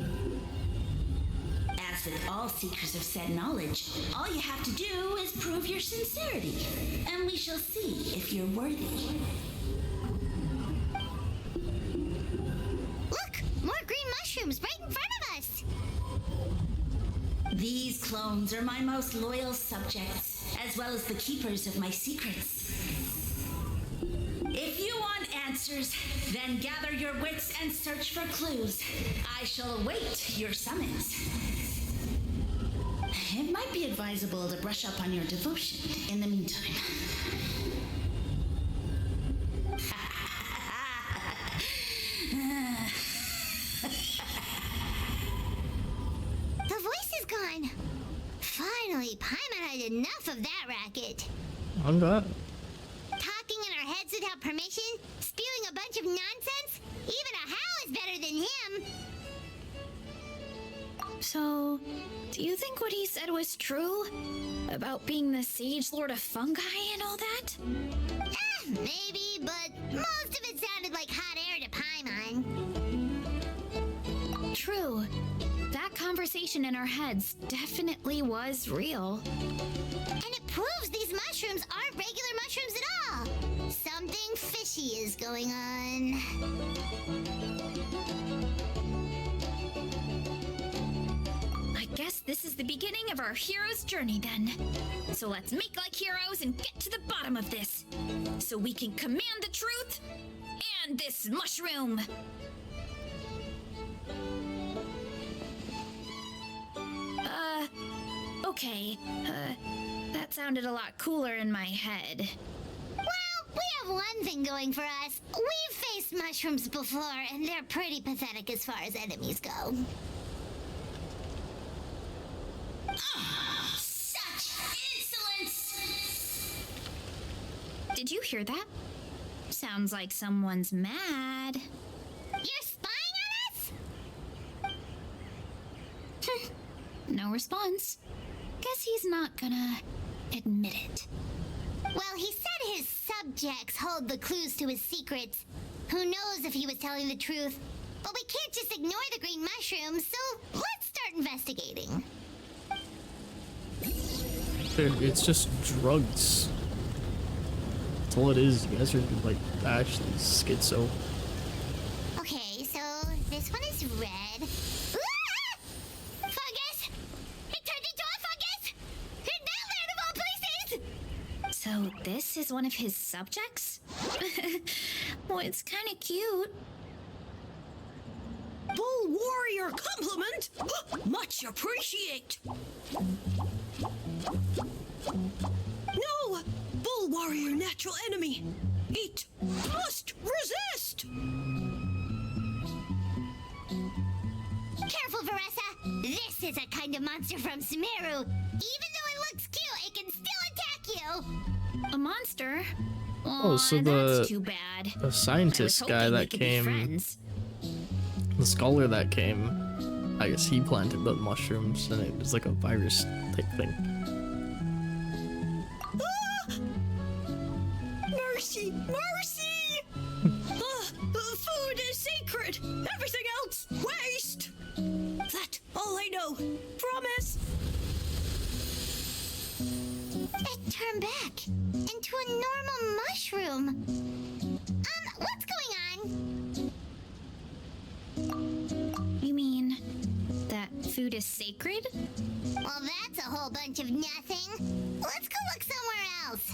As with all seekers of said knowledge, all you have to do is prove your sincerity, and we shall see if you're worthy. Look, more green mushrooms right in front of us. These clones are my most loyal subjects, as well as the keepers of my secrets. If you want answers, then gather your wits and search for clues. I shall await your summons. It might be advisable to brush up on your devotion in the meantime. The voice is gone. Finally, Paimon had enough of that racket. I'm not. Talking in our heads without permission, spewing a bunch of nonsense. Even a Hal does better than him. So, do you think what he said was true? About being the Sage Lord of Fungi and all that? Maybe, but most of it sounded like hot air to Paimon. True. That conversation in our heads definitely was real. And it proves these mushrooms aren't regular mushrooms at all. Something fishy is going on. I guess this is the beginning of our hero's journey then. So let's make like heroes and get to the bottom of this. So we can command the truth and this mushroom. Okay. That sounded a lot cooler in my head. Well, we have one thing going for us. We've faced mushrooms before, and they're pretty pathetic as far as enemies go. Such insolence! Did you hear that? Sounds like someone's mad. You're spying on us? No response. Guess he's not gonna admit it. Well, he said his subjects hold the clues to his secrets. Who knows if he was telling the truth? But we can't just ignore the green mushrooms, so let's start investigating. Dude, it's just drugs. That's all it is. You guys are like actually schizo. Okay, so this one is red. Ah! Fungus! It turned into a fungus! In Netland of all places! So this is one of his subjects? Well, it's kind of cute. Bull warrior compliment! Much appreciate! No! Bull warrior natural enemy! Eat! Must resist! Careful, Varesa! This is a kind of monster from Sumeru. Even though it looks cute, it can still attack you! A monster? Oh, so that's too bad. the scientist guy that came, the scholar that came, I guess he planted the mushrooms and it was like a virus type thing. Mercy! Mercy! Food is sacred! Everything else, waste! That all I know. Promise! It turned back into a normal mushroom. What's going on? You mean that food is sacred? Well, that's a whole bunch of nothing. Let's go look somewhere else.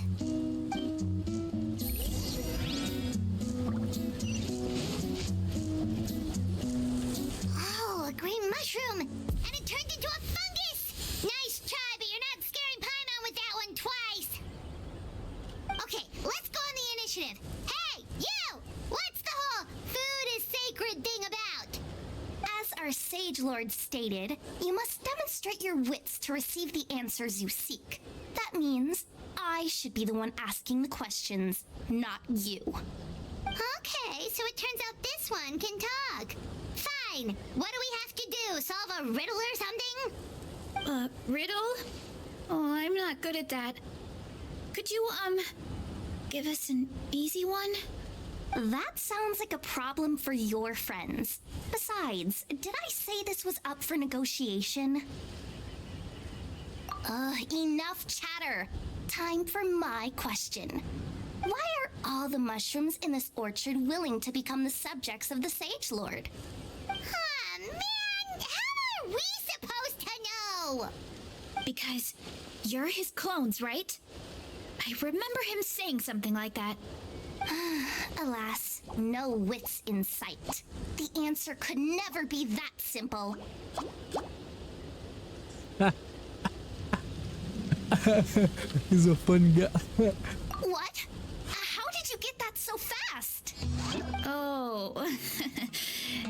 Oh, a green mushroom! And it turned into a fungus! Nice try, but you're not scaring Paimon with that one twice! Okay, let's go on the initiative. Hey, you! What's the whole food is sacred thing about? As our Sage Lord stated, you must demonstrate your wits to receive the answers you seek. That means I should be the one asking the questions, not you. Okay, so it turns out this one can talk. Fine. What do we have to do? Solve a riddle or something? Riddle? Oh, I'm not good at that. Could you, give us an easy one? That sounds like a problem for your friends. Besides, did I say this was up for negotiation? Enough chatter. Time for my question. Why are all the mushrooms in this orchard willing to become the subjects of the Sage Lord? Man! How are we supposed to know? Because you're his clones, right? I remember him saying something like that. Alas, no wits in sight. The answer could never be that simple. He's a fun guy. What? How did you get that so fast? Oh,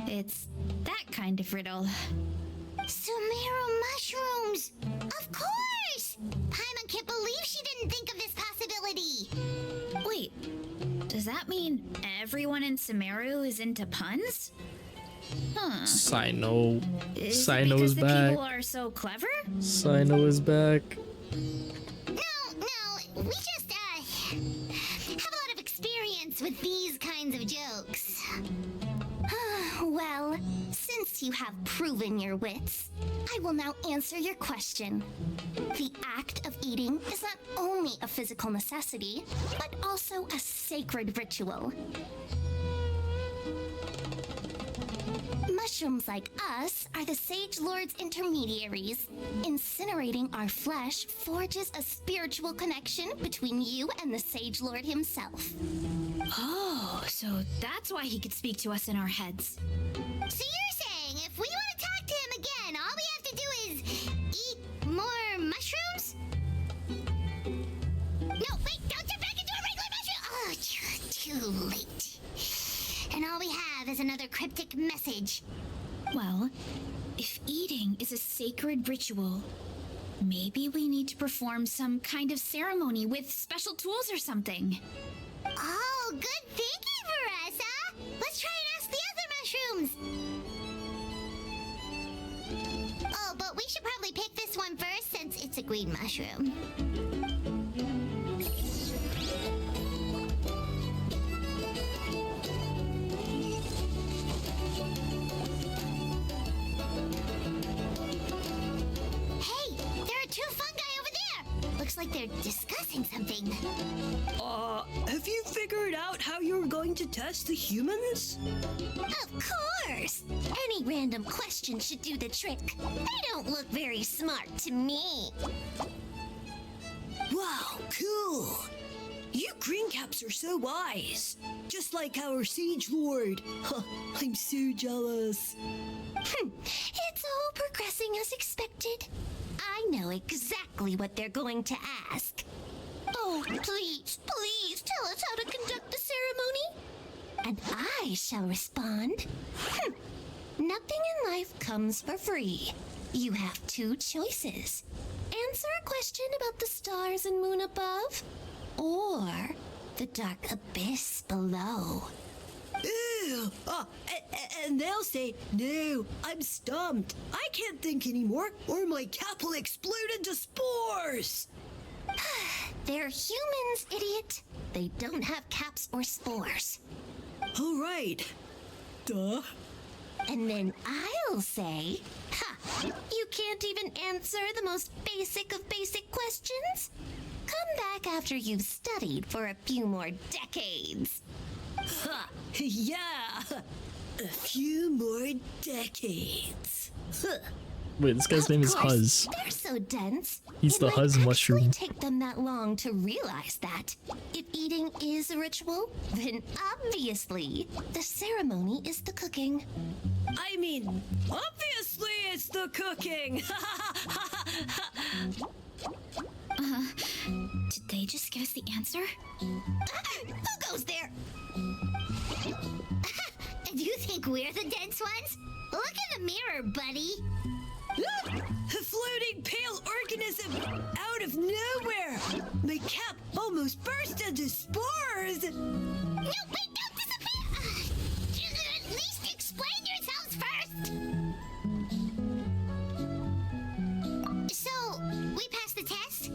it's that kind of riddle. Sumeru mushrooms! Of course! Paimon can't believe she didn't think of this possibility. Wait, does that mean everyone in Sumeru is into puns? Sino. Is it Sino because is the back. people are so clever? Sino is back. No, we just, have a lot of experience with these kinds of jokes. Well, since you have proven your wits, I will now answer your question. The act of eating is not only a physical necessity, but also a sacred ritual. Mushrooms like us are the Sage Lord's intermediaries. Incinerating our flesh forges a spiritual connection between you and the Sage Lord himself. Oh, so that's why he could speak to us in our heads. So you're saying if we want to talk to him again, all we have to do is eat more mushrooms? No, wait, don't turn back into a regular mushroom! Oh, too late. And all we have is another cryptic message. Well, if eating is a sacred ritual, maybe we need to perform some kind of ceremony with special tools or something. Oh, good thinking, Varesa! Let's try and ask the other mushrooms! Oh, but we should probably pick this one first since it's a green mushroom. Hey, there are two fungi over there! Looks like they're discussing something. Have you figured out how you're going to test the humans? Of course! Any random question should do the trick. They don't look very smart to me. Wow, cool! You green caps are so wise. Just like our Sage Lord. Huh, I'm so jealous. It's all progressing as expected. I know exactly what they're going to ask. Oh, please, please tell us how to conduct the ceremony. And I shall respond. Nothing in life comes for free. You have two choices. Answer a question about the stars and moon above, or the dark abyss below. Ew! And they'll say, no, I'm stumped. I can't think anymore, or my cap will explode into spores. They're humans, idiot. They don't have caps or spores. All right. Duh. And then I'll say, ha, you can't even answer the most basic of basic questions? Come back after you've studied for a few more decades. Ha! Yeah! A few more decades. Huh. Wait, this guy's name is Huzz. They're so dense. He's it the might Huzz actually mushroom. take them that long to realize that. If eating is a ritual, then obviously the ceremony is the cooking. I mean, obviously it's the cooking! Did they just give us the answer? Who goes there? Do you think we're the dense ones? Look in the mirror, buddy. A floating pale organism out of nowhere! My cap almost burst into spores! No, wait, don't disappear! At least explain yourselves first! So, we passed the test?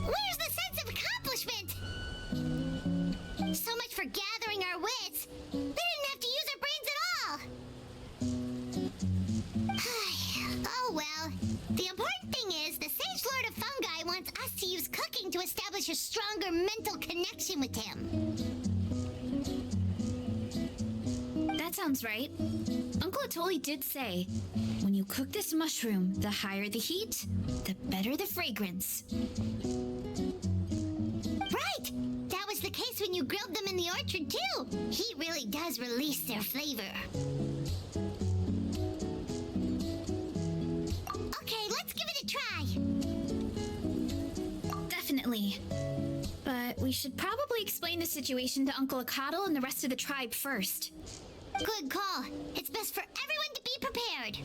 Where's the sense of accomplishment? So much for gathering our wits. They didn't have to use their brains at all! Oh well. The important thing is, the Sage Lord of Fungi wants us to use cooking to establish a stronger mental connection with him. That sounds right. Uncle Atoli did say, when you cook this mushroom, the higher the heat, the better the fragrance. Right! That was the case when you grilled them in the orchard, too. Heat really does release their flavor. Okay, let's give it a try. Definitely. But we should probably explain the situation to Uncle Akadal and the rest of the tribe first. Good call. It's best for everyone to be prepared.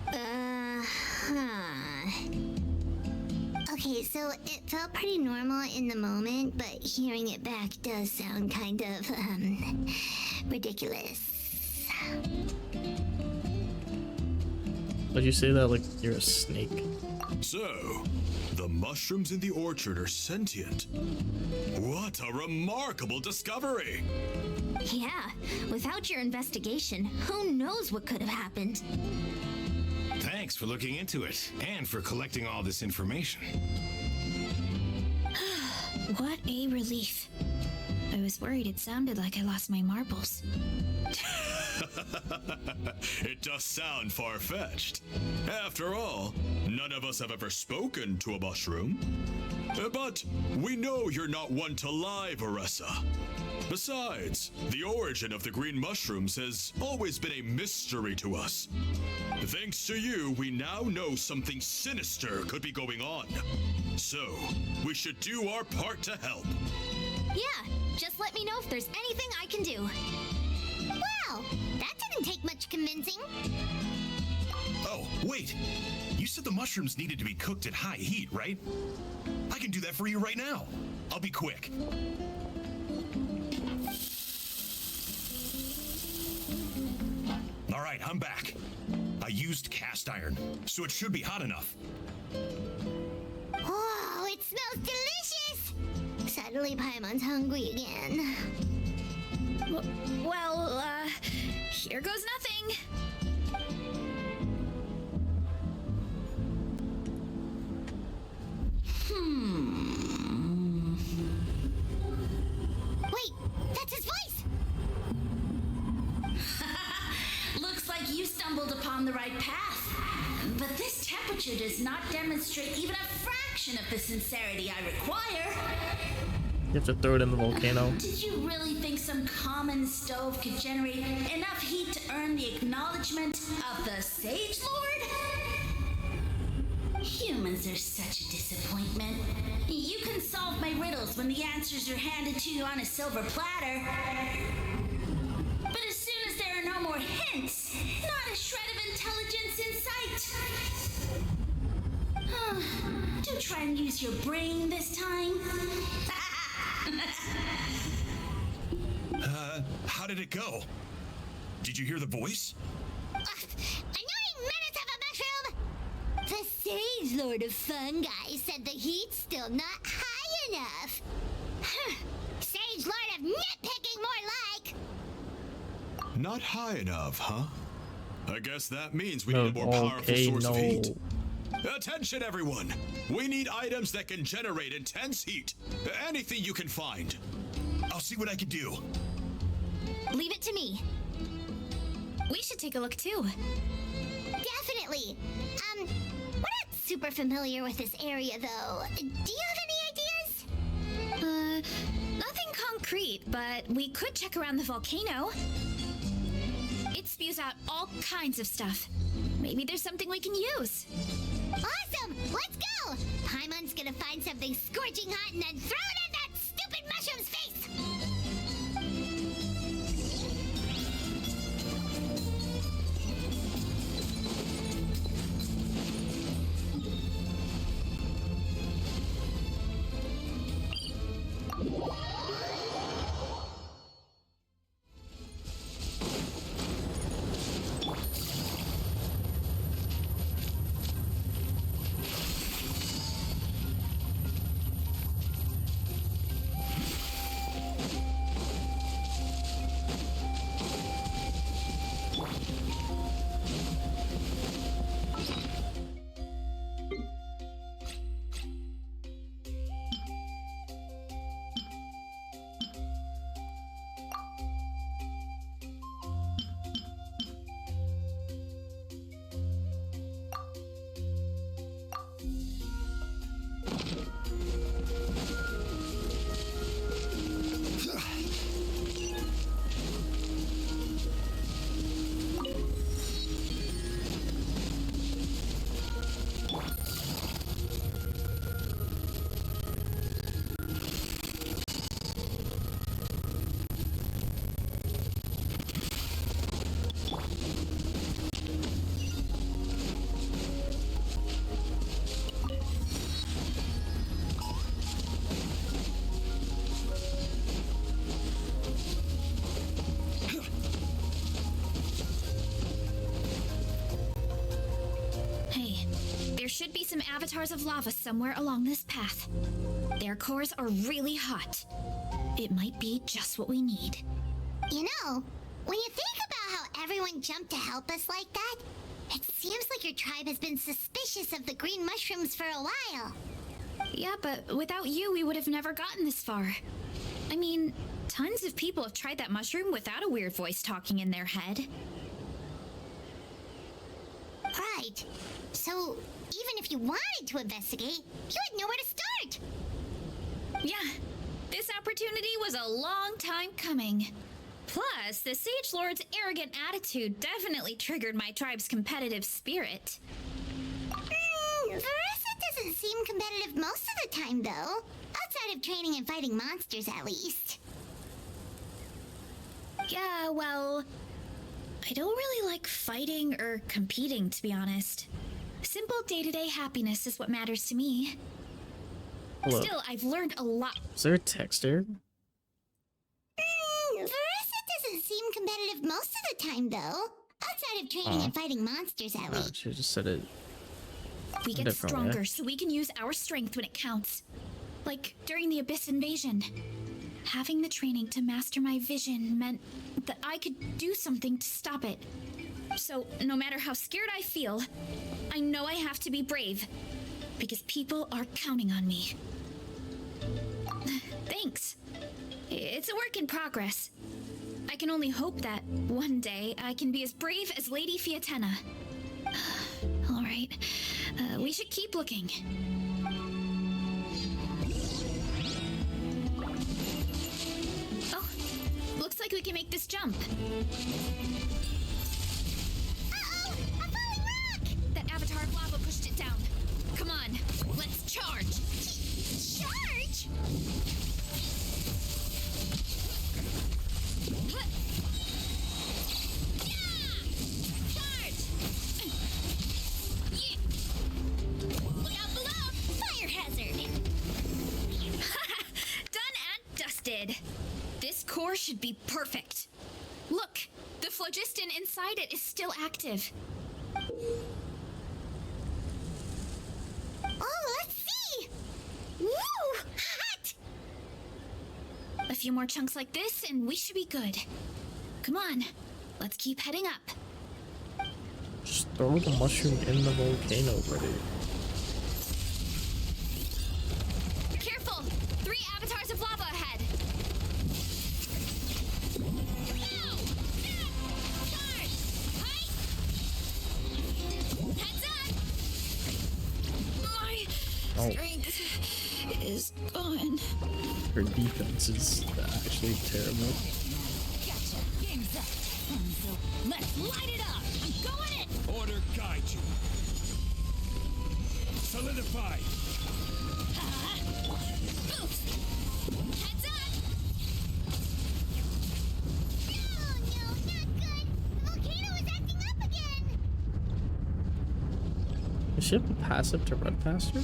huh? Okay, so it felt pretty normal in the moment, but hearing it back does sound kind of, ridiculous. But you say that like you're a snake. So, the mushrooms in the orchard are sentient. What a remarkable discovery! Yeah, without your investigation, who knows what could have happened? Thanks for looking into it and for collecting all this information. What a relief. I was worried it sounded like I lost my marbles. It does sound far-fetched. After all, none of us have ever spoken to a mushroom. But we know you're not one to lie, Varesa. Besides, the origin of the green mushrooms has always been a mystery to us. Thanks to you, we now know something sinister could be going on. So, we should do our part to help. Yeah, just let me know if there's anything I can do. Wow, that didn't take much convincing. Oh, wait. You said the mushrooms needed to be cooked at high heat, right? I can do that for you right now. I'll be quick. All right, I'm back. I used cast iron, so it should be hot enough. Oh, it smells delicious! Suddenly Paimon's hungry again. Well, here goes nothing. Wait, that's his voice! Looks like you stumbled upon the right path. But this temperature does not demonstrate even a fraction of the sincerity I require. You have to throw it in the volcano. Did you really think some common stove could generate enough heat to earn the acknowledgement of the Sage Lord? Humans are such a disappointment. You can solve my riddles when the answers are handed to you on a silver platter. But as soon as there are no more hints, not a shred of intelligence in sight. Do try and use your brain this time. How did it go? Did you hear the voice? Annoying menace of a mushroom! The Sage Lord of Fungi said the heat's still not high enough. Sage Lord of nitpicking, more like! Not high enough, huh? I guess that means we need a more powerful Okay, source of heat. no. Attention, everyone! We need items that can generate intense heat. Anything you can find. I'll see what I can do. Leave it to me. We should take a look too. Definitely! We're not super familiar with this area, though. Do you have any ideas? Nothing concrete, but we could check around the volcano. It spews out all kinds of stuff. Maybe there's something we can use. Awesome! Let's go! Paimon's gonna find something scorching hot and then throw it in that stupid mushroom's face! avatars of lava somewhere along this path. Their cores are really hot. It might be just what we need. You know, when you think about how everyone jumped to help us like that, it seems like your tribe has been suspicious of the green mushrooms for a while. Yeah, but without you, we would have never gotten this far. I mean, tons of people have tried that mushroom without a weird voice talking in their head. Right. So, even if you wanted to investigate, you had nowhere to start. Yeah, this opportunity was a long time coming. Plus, the Sage Lord's arrogant attitude definitely triggered my tribe's competitive spirit. Varesa doesn't seem competitive most of the time, though. Outside of training and fighting monsters, at least. Yeah, well, I don't really like fighting or competing, to be honest. Simple day-to-day happiness is what matters to me. Hello. Still, I've learned a lot. Is there a text here? Varesa doesn't seem competitive most of the time, though. Outside of training and fighting monsters, at Oh, least. she just said it. We get Different, stronger yeah. so we can use our strength when it counts. Like during the Abyss invasion. Having the training to master my vision meant that I could do something to stop it. So, no matter how scared I feel, I know I have to be brave. Because people are counting on me. Thanks. It's a work in progress. I can only hope that one day I can be as brave as Lady Fiatena. Alright, we should keep looking. Oh, looks like we can make this jump. Uh-oh! A falling rock! That avatar of lava pushed it down. Come on, let's charge. Charge? Charge! Yeah. Look out below! Fire hazard! Done and dusted. This core should be perfect. Look, the phlogiston inside it is still active. Oh, let's see! Woo! Hot! A few more chunks like this and we should be good. Come on, let's keep heading up. Just throw the mushroom in the volcano, buddy. Careful! 3 avatars of lava ahead. Now! Charge! Hi! Heads up! My strength is gone. Her defense is actually terrible. Gotcha. Game's up. So let's light it up. I'm going in. Order guide you. Solidify. Boost! Heads up! No, not good! The volcano is acting up again! Does she have a passive to run faster?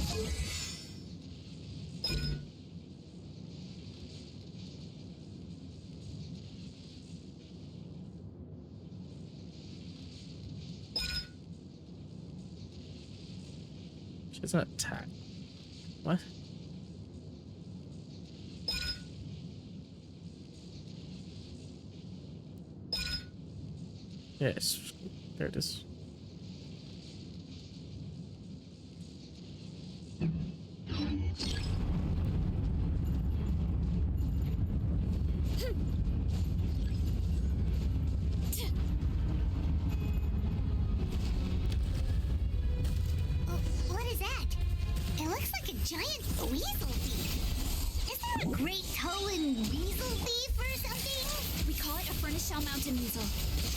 She doesn't attack. What? Yes, there it is. What is that? It looks like a giant weasel thief. Is there a great Tolan weasel thief or something? We call it a furnace shell mountain weasel.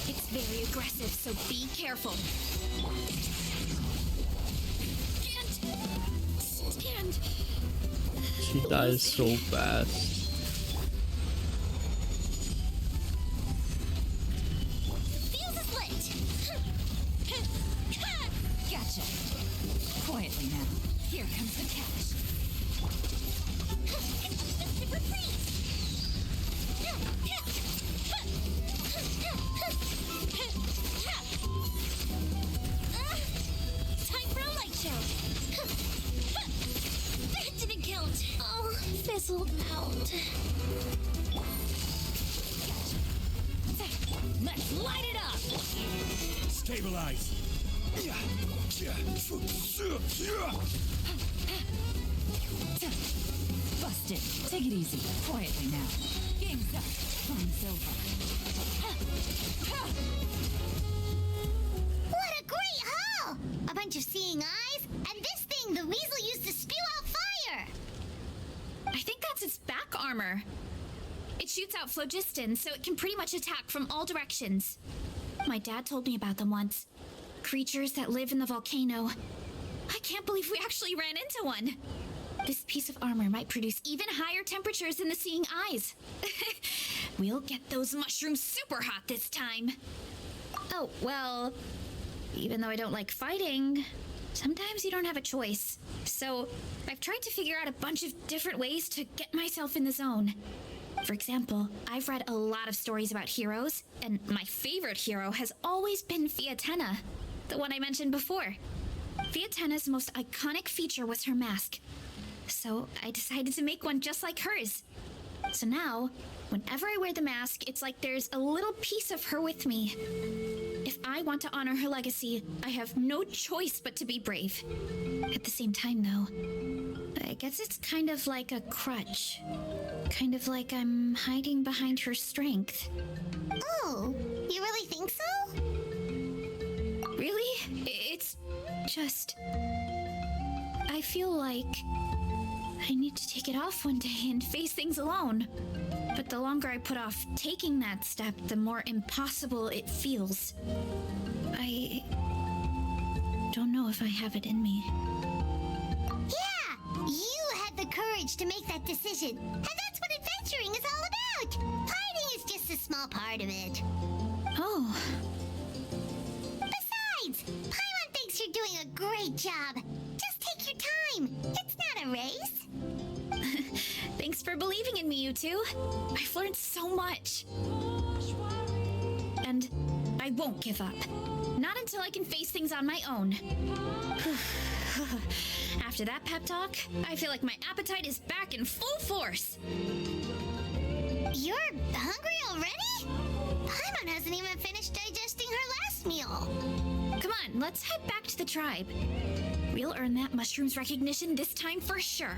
It's very aggressive, so be careful. Stand. She dies so fast. Fuse is lit. Gotcha. Quietly now. Here comes the cash. Super freeze. Time for a light show. fizzled out. Let's light it up! Stabilize. Busted. Take it easy. Quietly now. Game's up. Fun's over. What a great haul! A bunch of seeing eyes, and this thing the weasel used to spew out fire! I think that's its back armor. It shoots out phlogiston, so it can pretty much attack from all directions. My dad told me about them once. Creatures that live in the volcano. I can't believe we actually ran into one. This piece of armor might produce even higher temperatures than the seeing eyes. We'll get those mushrooms super hot this time. Oh, well, even though I don't like fighting, sometimes you don't have a choice. So I've tried to figure out a bunch of different ways to get myself in the zone. For example, I've read a lot of stories about heroes, and my favorite hero has always been Fiatenna, the one I mentioned before. Fiatenna's most iconic feature was her mask, so I decided to make one just like hers. So now, whenever I wear the mask, it's like there's a little piece of her with me. If I want to honor her legacy, I have no choice but to be brave. At the same time, though, I guess it's kind of like a crutch. Kind of like I'm hiding behind her strength. Oh, you really think so? Really? It's just... I feel like I need to take it off one day and face things alone. But the longer I put off taking that step, the more impossible it feels. I don't know if I have it in me. Yeah! You had the courage to make that decision. And that's what adventuring is all about! Fighting is just a small part of it. Oh. Besides, Paimon thinks you're doing a great job. Just take your time. It's not a race. Thanks for believing in me, you two. I've learned so much. And I won't give up. Not until I can face things on my own. After that pep talk, I feel like my appetite is back in full force. You're hungry already? Paimon hasn't even finished digesting her last meal. Come on, let's head back to the tribe. We'll earn that mushroom's recognition this time for sure.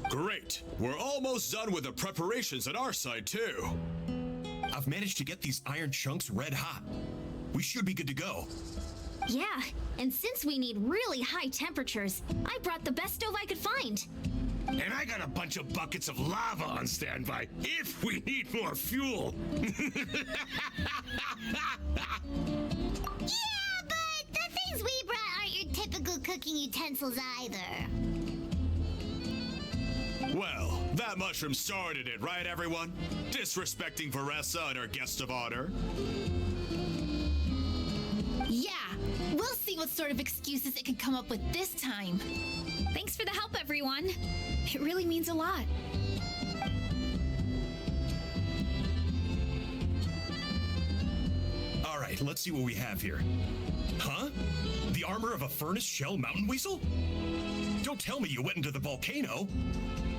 Great. We're almost done with the preparations on our side, too. I've managed to get these iron chunks red hot. We should be good to go. Yeah, and since we need really high temperatures, I brought the best stove I could find. And I got a bunch of buckets of lava on standby if we need more fuel. Yeah, but the things we brought aren't your typical cooking utensils either. Well, that mushroom started it, right, everyone? Disrespecting Varesa and her guest of honor. Yeah, we'll see what sort of excuses it can come up with this time. Thanks for the help, everyone. It really means a lot. All right, let's see what we have here. Huh? The armor of a furnace shell mountain weasel? Don't tell me you went into the volcano.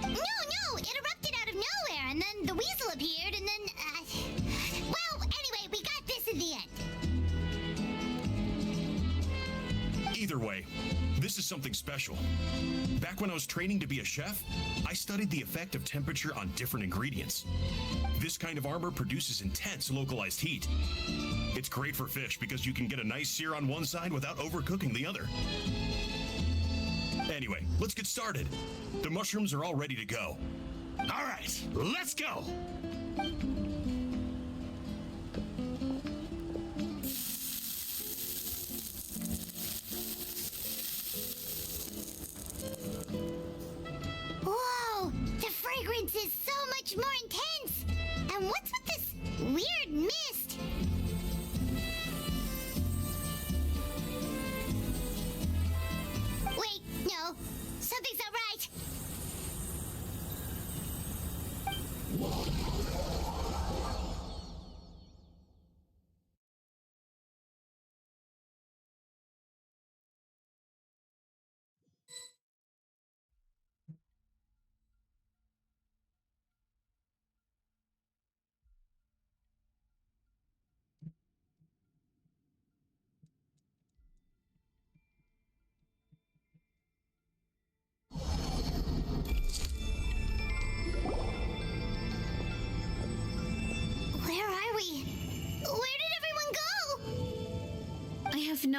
No, it erupted out of nowhere, and then the weasel appeared, and then, well, anyway, we got this in the end. Either way, this is something special. Back when I was training to be a chef, I studied the effect of temperature on different ingredients. This kind of armor produces intense localized heat. It's great for fish because you can get a nice sear on one side without overcooking the other. Anyway, let's get started. The mushrooms are all ready to go. All right, let's go.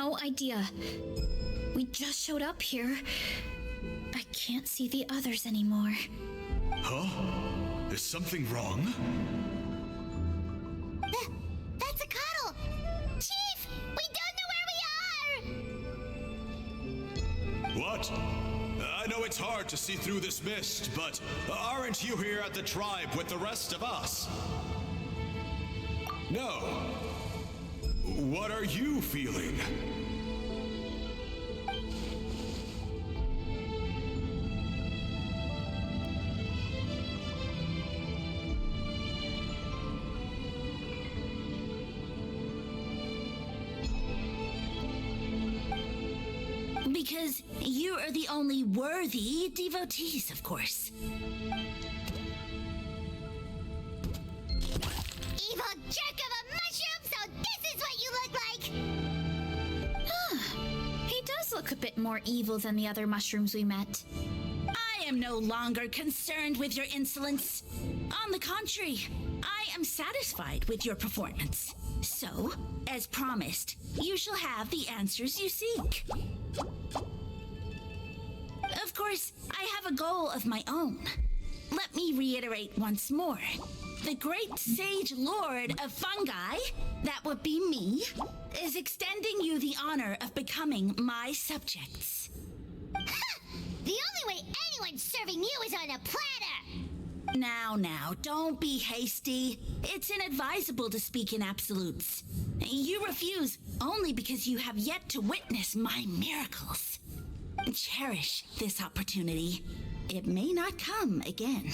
no idea. We just showed up here. I can't see the others anymore. Huh? Is something wrong? That's a cuddle! Chief! We don't know where we are! What? I know it's hard to see through this mist, but aren't you here at the tribe with the rest of us? No. What are you feeling? Because you are the only worthy devotees, of course. Evil jerk of a mushroom, so this is what you look like! He does look a bit more evil than the other mushrooms we met. I am no longer concerned with your insolence. On the contrary, I am satisfied with your performance. So, as promised, you shall have the answers you seek. Of course, I have a goal of my own. Let me reiterate once more. The great sage lord of fungi, that would be me, is extending you the honor of becoming my subjects. The only way anyone's serving you is on a platter! Now, don't be hasty. It's inadvisable to speak in absolutes. You refuse only because you have yet to witness my miracles. Cherish this opportunity. It may not come again.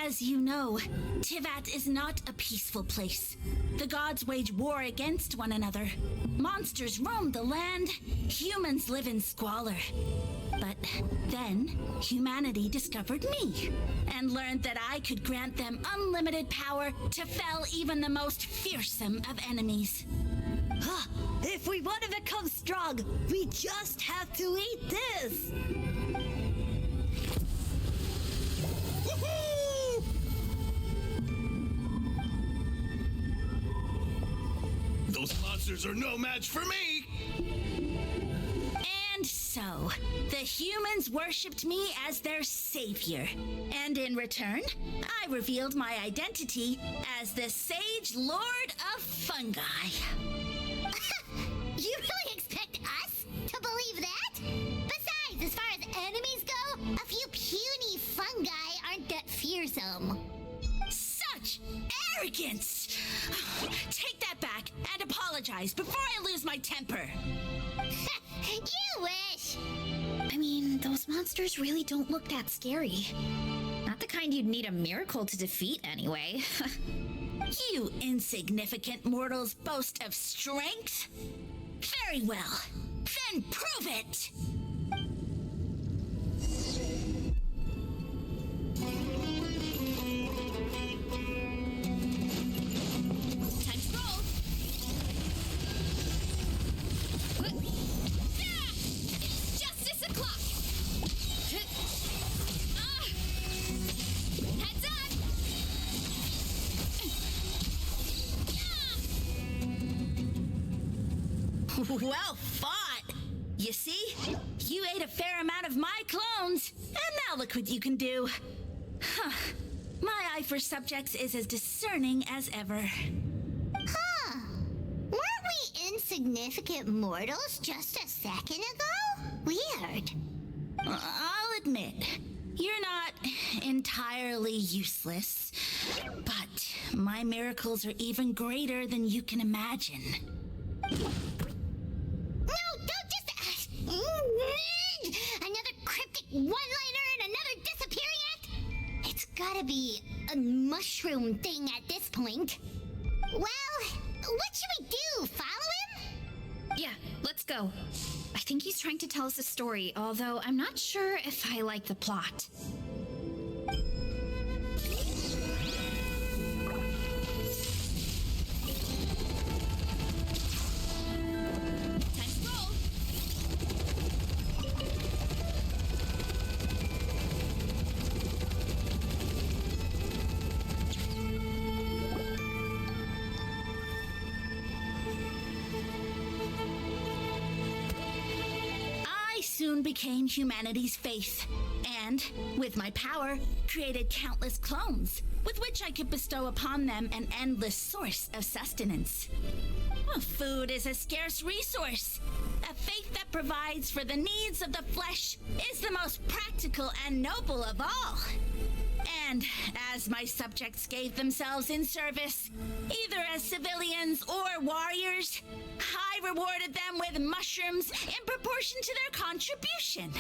As you know, Tivat is not a peaceful place. The gods wage war against one another. Monsters roam the land. Humans live in squalor. But then, humanity discovered me and learned that I could grant them unlimited power to fell even the most fearsome of enemies. If we want to become strong, we just have to eat this! Those monsters are no match for me! And so, the humans worshipped me as their savior. And in return, I revealed my identity as the Sage Lord of Fungi. You really expect us to believe that? Besides, as far as enemies go, a few puny fungi aren't that fearsome. Such arrogance! Take that back and apologize before I lose my temper. You wish! I mean, those monsters really don't look that scary. Not the kind you'd need a miracle to defeat anyway. You insignificant mortals boast of strength? Very well. Then prove it! Time to roll! It's justice o'clock! Heads up! Well fought! You see? You ate a fair amount of my clones, and now look what you can do. Huh. My eye for subjects is as discerning as ever. Huh. Weren't we insignificant mortals just a second ago? Weird. I'll admit, you're not entirely useless, but my miracles are even greater than you can imagine. No, don't just... another cryptic one-liner and another disappearing act? It's gotta be a mushroom thing at this point. Well, what should we do? Follow him? Yeah, let's go. I think he's trying to tell us a story, although I'm not sure if I like the plot. Time to roll! soon became humanity's faith, and, with my power, created countless clones, with which I could bestow upon them an endless source of sustenance. Well, food is a scarce resource. A faith that provides for the needs of the flesh is the most practical and noble of all. And as my subjects gave themselves in service, either as civilians or warriors, I rewarded them with mushrooms in proportion to their contribution.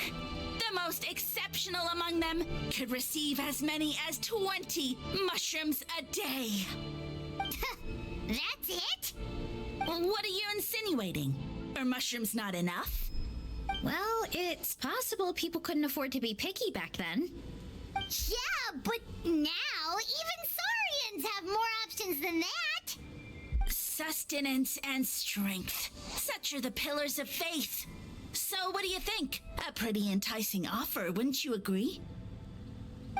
The most exceptional among them could receive as many as 20 mushrooms a day. That's it? What are you insinuating? Are mushrooms not enough? Well, it's possible people couldn't afford to be picky back then. Yeah, but now even Saurians have more options than that. Sustenance and strength. Such are the pillars of faith. So what do you think? A pretty enticing offer, wouldn't you agree?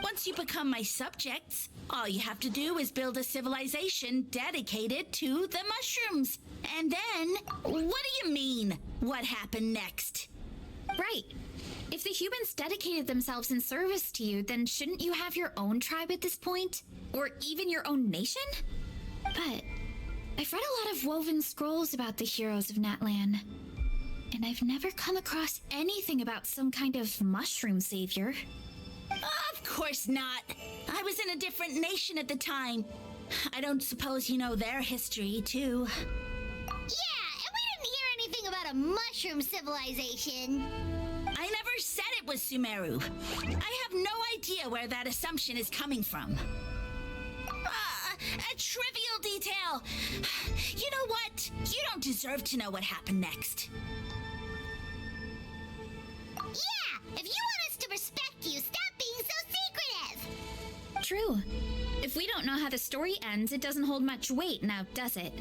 Once you become my subjects, all you have to do is build a civilization dedicated to the mushrooms. And then, what do you mean? What happened next? Right. If the humans dedicated themselves in service to you, then shouldn't you have your own tribe at this point? Or even your own nation? But I've read a lot of woven scrolls about the heroes of Natlan, and I've never come across anything about some kind of mushroom savior. Of course not. I was in a different nation at the time. I don't suppose you know their history, too. Yeah, and we didn't hear anything about a mushroom civilization. I never said it was Sumeru. I have no idea where that assumption is coming from. A trivial detail. You know what? You don't deserve to know what happened next. Yeah, if you want us to respect you, stop being so secretive. True. If we don't know how the story ends, it doesn't hold much weight now, does it?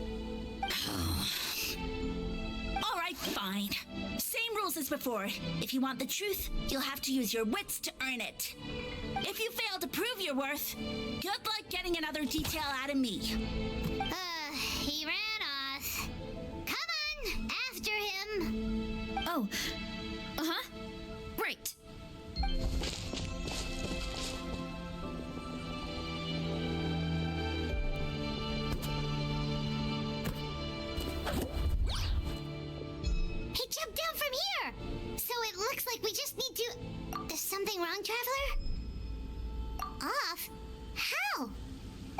All right, fine. Same rules as before. If you want the truth, you'll have to use your wits to earn it. If you fail to prove your worth, good luck getting another detail out of me. He ran off. Come on, after him. Oh. Uh-huh. Right. He jumped down from here. So it looks like we just need to... Is something wrong, Traveler? Off? How?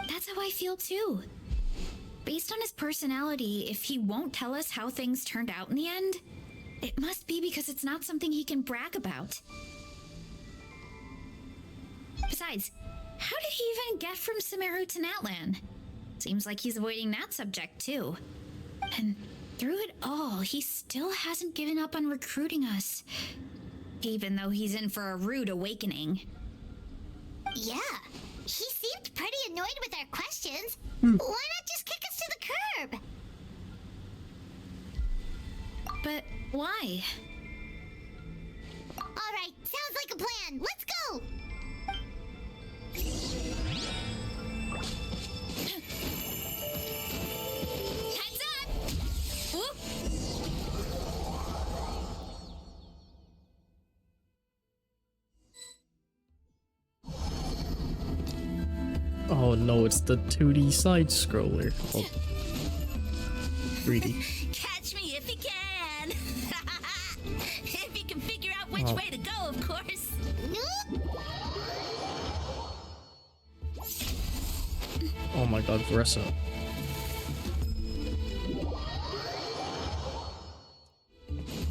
That's how I feel too. Based on his personality, if he won't tell us how things turned out in the end, it must be because it's not something he can brag about. Besides, how did he even get from Sumeru to Natlan? Seems like he's avoiding that subject too. And through it all, he still hasn't given up on recruiting us. Even though he's in for a rude awakening. Yeah, he seemed pretty annoyed with our questions. Why not just kick us to the curb? But why? All right, sounds like a plan. Let's go. Heads up! Whoop! Oh no, it's the 2D side scroller. Oh. 3D. Catch me if you can. If you can figure out which way to go, of course. Oh my god, Varesa.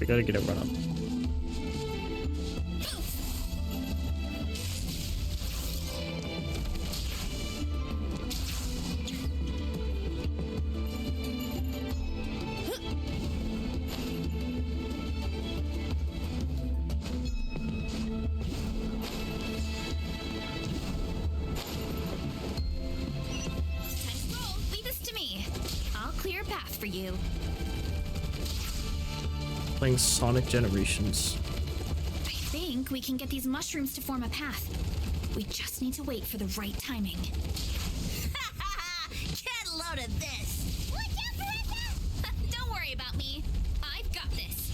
We gotta get it run up. Leave this to me. I'll clear a path for you. Playing Sonic Generations. I think we can get these mushrooms to form a path. We just need to wait for the right timing. Get a load of this. Watch out, Varesa! Don't worry about me. I've got this.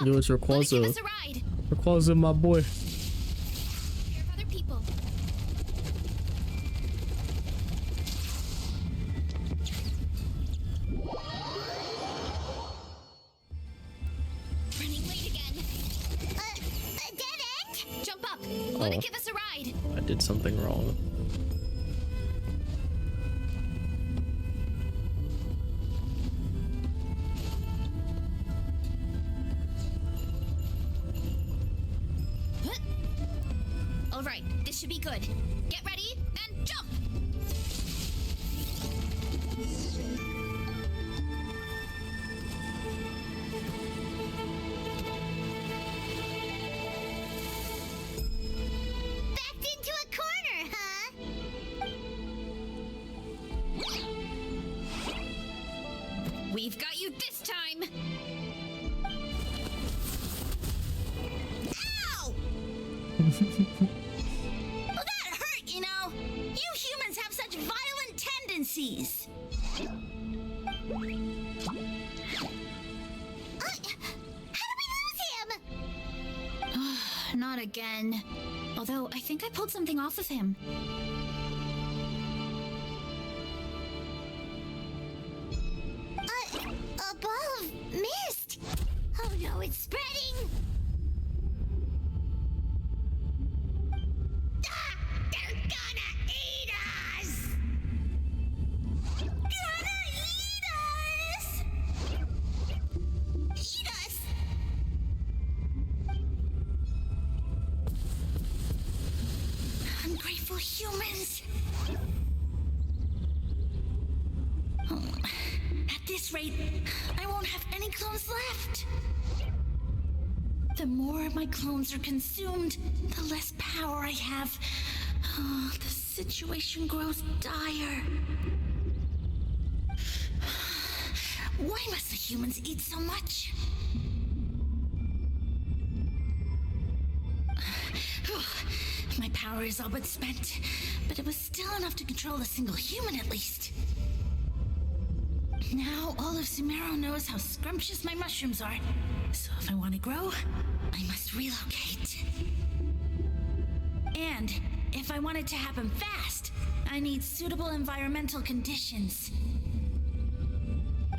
up. Yo, it's Let me give Rayquaza. us a ride. Rayquaza, my boy. Care of other people. Running late again. A dead end? Jump up. Let Oh. it give us a ride. I did something wrong. All right, this should be good. Get ready and jump. Backed into a corner, huh? We've got you this time. Ow! Well, that hurt, you know. You humans have such violent tendencies. How did we lose him? Not again. Although I think I pulled something off of him. A ball of mist. Oh no, it's spreading. Ah, they're gonna eat us. Gonna eat us. Eat us. Ungrateful humans. Oh, at this rate, I won't have any clones left. The more my clones are consumed, the less power I have. Oh, the situation grows dire. Why must the humans eat so much? My power is all but spent, but it was still enough to control a single human at least. Now all of Sumero knows how scrumptious my mushrooms are, so if I want to grow, I must relocate. And if I want it to happen fast, I need suitable environmental conditions.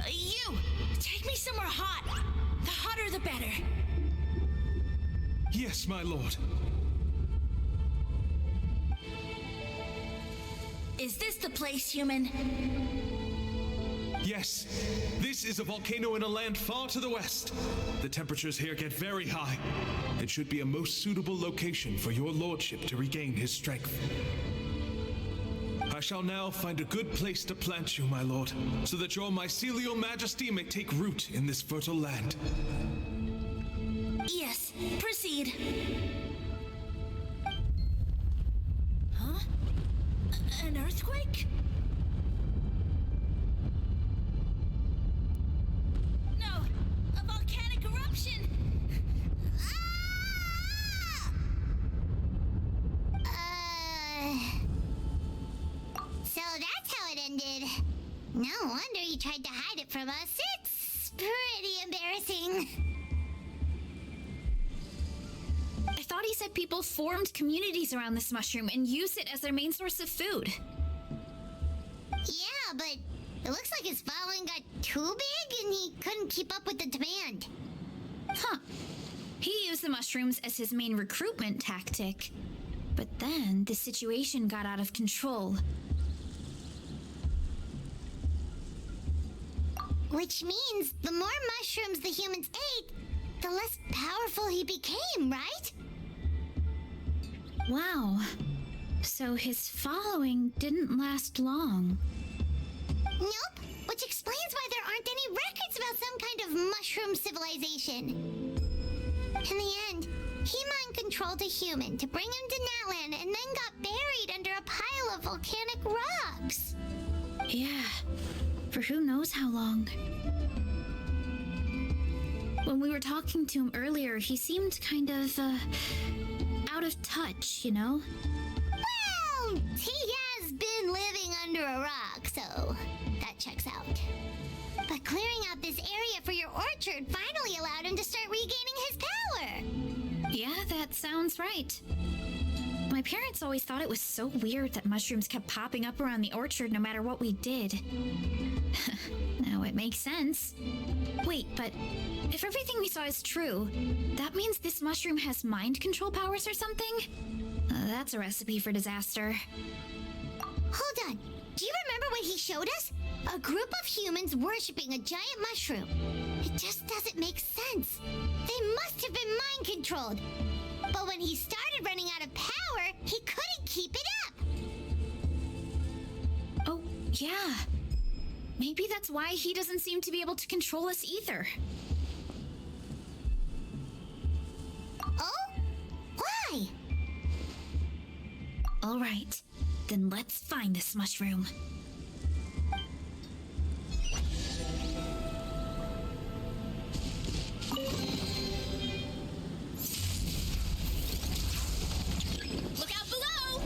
You! Take me somewhere hot! The hotter the better. Yes, my lord. Is this the place, human? Yes, this is a volcano in a land far to the west. The temperatures here get very high. It should be a most suitable location for your lordship to regain his strength. I shall now find a good place to plant you, my lord, so that your mycelial majesty may take root in this fertile land. Yes, proceed. Huh? An earthquake? No, a volcanic eruption! So that's how it ended. No wonder he tried to hide it from us. It's pretty embarrassing. I thought he said people formed communities around this mushroom and used it as their main source of food. Yeah, but it looks like his following got too big and he couldn't keep up with the demand. Huh. He used the mushrooms as his main recruitment tactic. But then the situation got out of control. Which means the more mushrooms the humans ate, the less powerful he became, right? Wow. So his following didn't last long. Nope, which explains why there aren't any records about some kind of mushroom civilization. In the end, he mind-controlled a human to bring him to Natlan and then got buried under a pile of volcanic rocks. Yeah, for who knows how long. When we were talking to him earlier, he seemed kind of, out of touch, you know? Well, he has been living under a rock, so that checks out. But clearing out this area for your orchard finally allowed him to start regaining sounds right. My parents always thought it was so weird that mushrooms kept popping up around the orchard no matter what we did. Now it makes sense. Wait, but if everything we saw is true, that means this mushroom has mind control powers or something? That's a recipe for disaster. Hold on. Do you remember what he showed us? A group of humans worshipping a giant mushroom. It just doesn't make sense. They must have been mind controlled. But when he started running out of power, he couldn't keep it up. Oh, yeah. Maybe that's why he doesn't seem to be able to control us either. Oh? Why? All right, then let's find this mushroom. Look out below!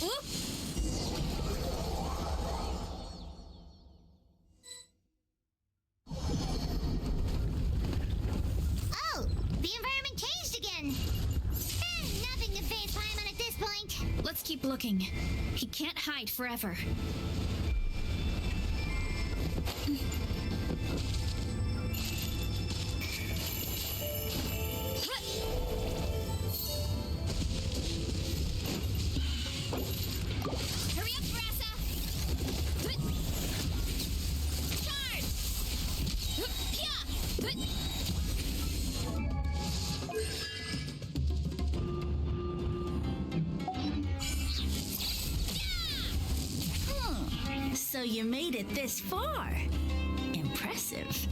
Oop! Oh, the environment changed again. Nothing to phase Paimon at this point. Let's keep looking. He can't hide forever. Hurry up, Varesa! Charge! So you made it this far. Impressive.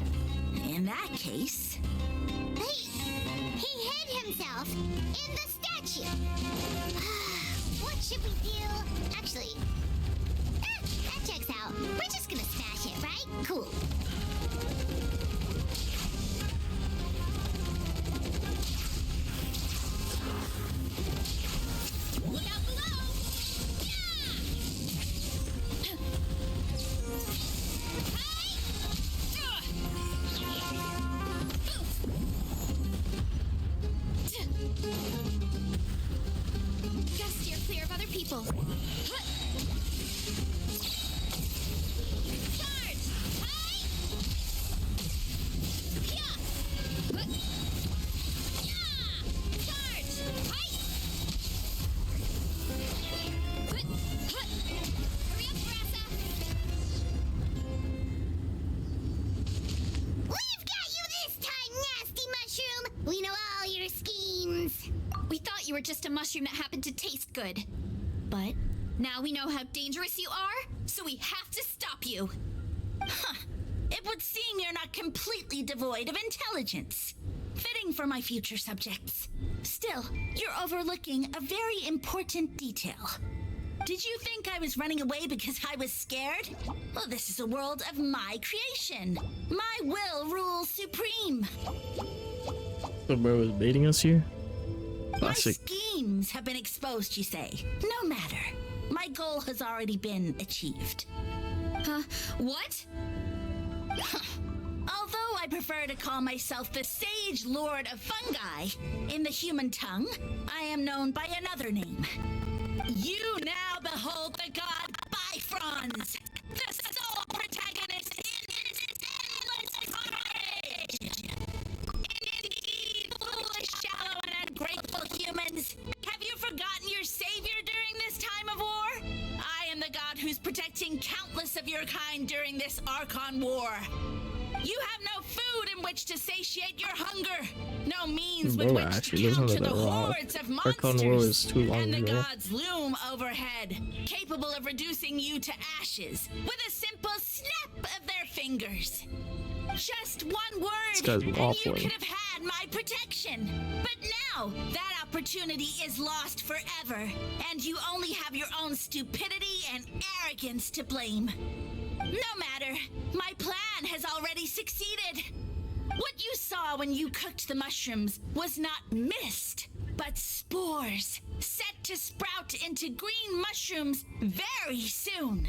In that case... He hid himself in the statue. What should we do? Actually, that checks out. We're just gonna smash it, right? Cool. Look out below! Gotta steer clear of other people. Charge! Charge! Hurry up, Varesa! We've got you this time, nasty mushroom. We know all your schemes. We thought you were just a mushroom that happened to taste good. But now we know how dangerous you are, so we have to stop you. Huh. It would seem you're not completely devoid of intelligence. Fitting for my future subjects. Still, you're overlooking a very important detail. Did you think I was running away because I was scared? Well, this is a world of my creation. My will rules supreme. The bro was baiting us here? Classic. My schemes have been exposed, you say. No matter. My goal has already been achieved. What? Although I prefer to call myself the Sage Lord of Fungi, in the human tongue, I am known by another name. You now behold the god Bifrons, the sole protagonist in this endless carnage. Indeed, foolish, shallow, and ungrateful humans, have you forgotten your savior during this time of war? I am the god who's protecting countless of your kind during this Archon war. You have no food in which to satiate your hunger, no means with which actually, to counter listen the to that raw. hordes of Archon War is monsters, too long and the ago. gods loom overhead, capable of reducing you to ashes with a simple snap of their fingers. Just one This word, guy's and you waffling. could have had my protection. But now, that opportunity is lost forever, and you only have your own stupidity and arrogance to blame. No matter, my plan has already succeeded. What you saw when you cooked the mushrooms was not mist, but spores, set to sprout into green mushrooms very soon.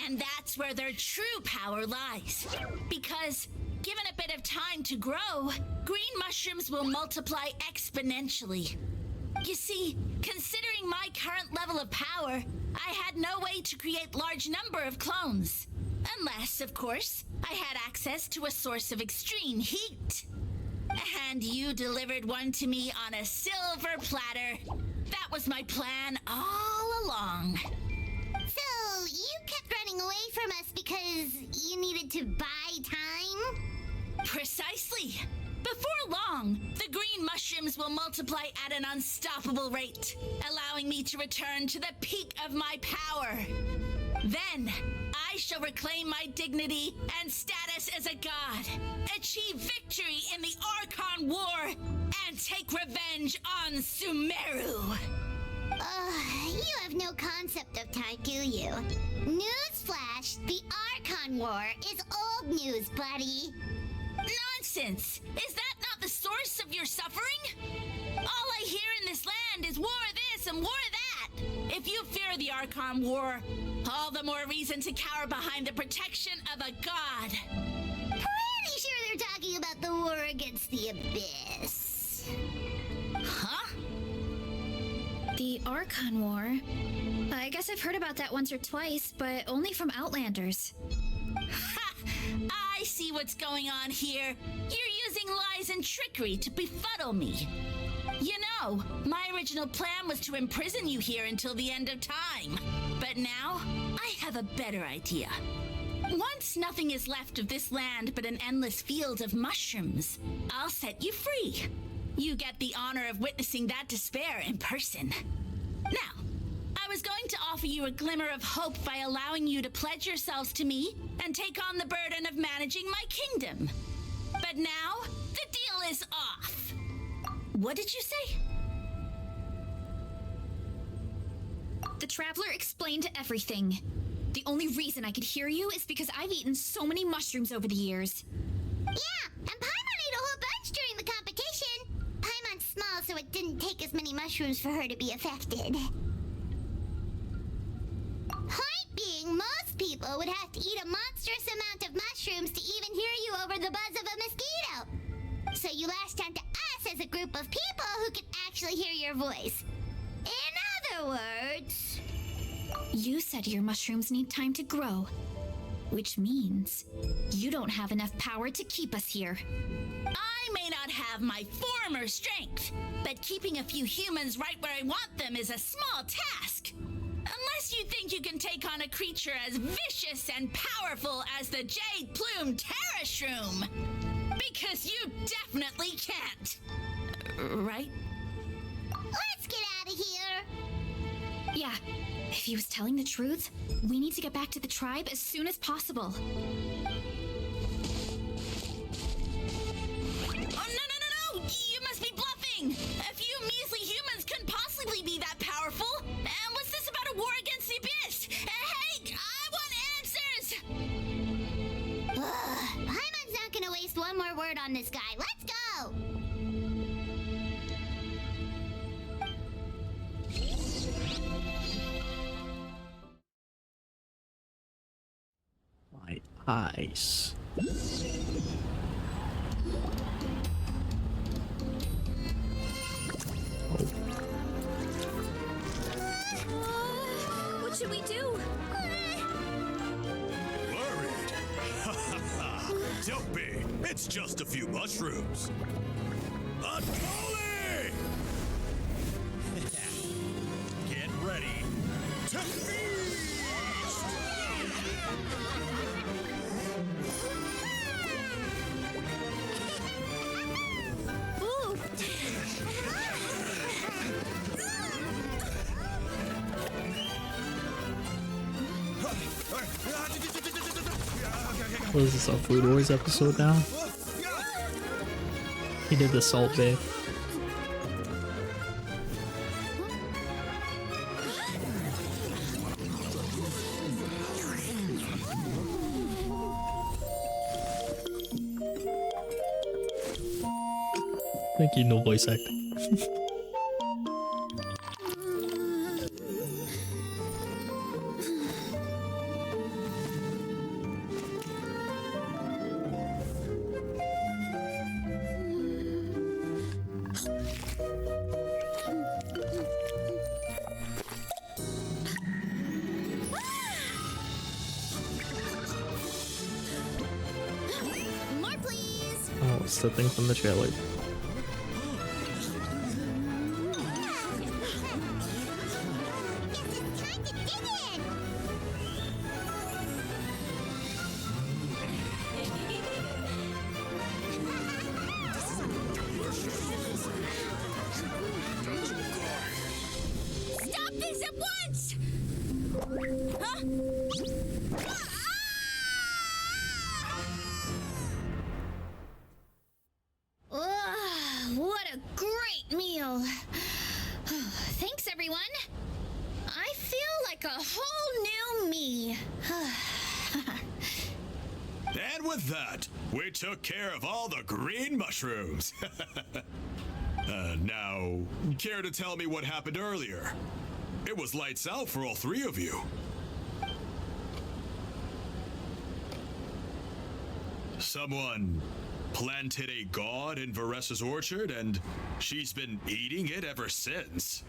And that's where their true power lies. Because Given a bit of time to grow, green mushrooms will multiply exponentially. You see, considering my current level of power, I had no way to create large number of clones. Unless, of course, I had access to a source of extreme heat. And you delivered one to me on a silver platter. That was my plan all along. So, you kept running away from us because you needed to buy time? Precisely. Before long, the green mushrooms will multiply at an unstoppable rate, allowing me to return to the peak of my power. Then, I shall reclaim my dignity and status as a god, achieve victory in the Archon War, and take revenge on Sumeru. You have no concept of time, do you? Newsflash, the Archon War is old news, buddy. Nonsense! Is that not the source of your suffering? All I hear in this land is war this and war that. If you fear the Archon War, all the more reason to cower behind the protection of a god. Pretty sure they're talking about the war against the Abyss. Huh? The Archon War? I guess I've heard about that once or twice, but only from Outlanders. Ha! I see what's going on here. You're using lies and trickery to befuddle me. You know, my original plan was to imprison you here until the end of time. But now, I have a better idea. Once nothing is left of this land but an endless field of mushrooms, I'll set you free. You get the honor of witnessing that despair in person. Now, I was going to offer you a glimmer of hope by allowing you to pledge yourselves to me and take on the burden of managing my kingdom. But now, the deal is off. What did you say? The Traveler explained everything. The only reason I could hear you is because I've eaten so many mushrooms over the years. Yeah, and Paimon ate a whole bunch during the competition. Paimon's small, so it didn't take as many mushrooms for her to be affected. Point being, most people would have to eat a monstrous amount of mushrooms to even hear you over the buzz of a mosquito. So you lashed onto us as a group of people who could actually hear your voice. In other words... You said your mushrooms need time to grow, which means you don't have enough power to keep us here. I may not have my former strength, but keeping a few humans right where I want them is a small task. Unless you think you can take on a creature as vicious and powerful as the Jade Plume Terrashroom. Because you definitely can't. Right? Let's get out of here! Yeah, if he was telling the truth, we need to get back to the tribe as soon as possible. Oh, no! You must be bluffing! A few measly humans couldn't possibly be that powerful! And what's this about a war against the Abyss? Hey, I want answers! Paimon's not gonna waste one more word on this guy. Let's go! My eyes. What should we do? Worried? Don't be. It's just a few mushrooms. Unholy! Get ready to feast! Ooh! What is this, a Food Wars episode now? He did the Salt Bay. Thank you, no voice acting. Oh, it's the thing from the trailer. Stop this at once! Huh? What a great meal! Thanks, everyone. I feel like a whole new me. And with that, we took care of all the green mushrooms. Now, care to tell me what happened earlier? It was lights out for all three of you. Someone planted a god in Varesa's orchard, and she's been eating it ever since.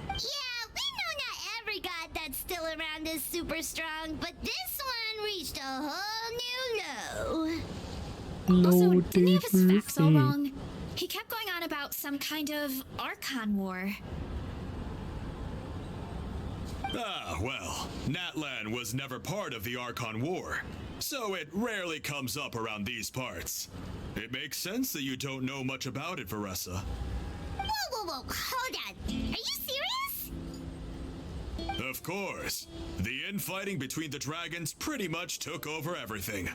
Yeah, we know not every god that's still around is super strong, but this one reached a whole new low. Also, didn't he have his facts all wrong? He kept going on about some kind of Archon war. Ah, well, Natlan was never part of the Archon War, so it rarely comes up around these parts. It makes sense that you don't know much about it, Varesa. Whoa, hold on. Are you serious? Of course. The infighting between the dragons pretty much took over everything.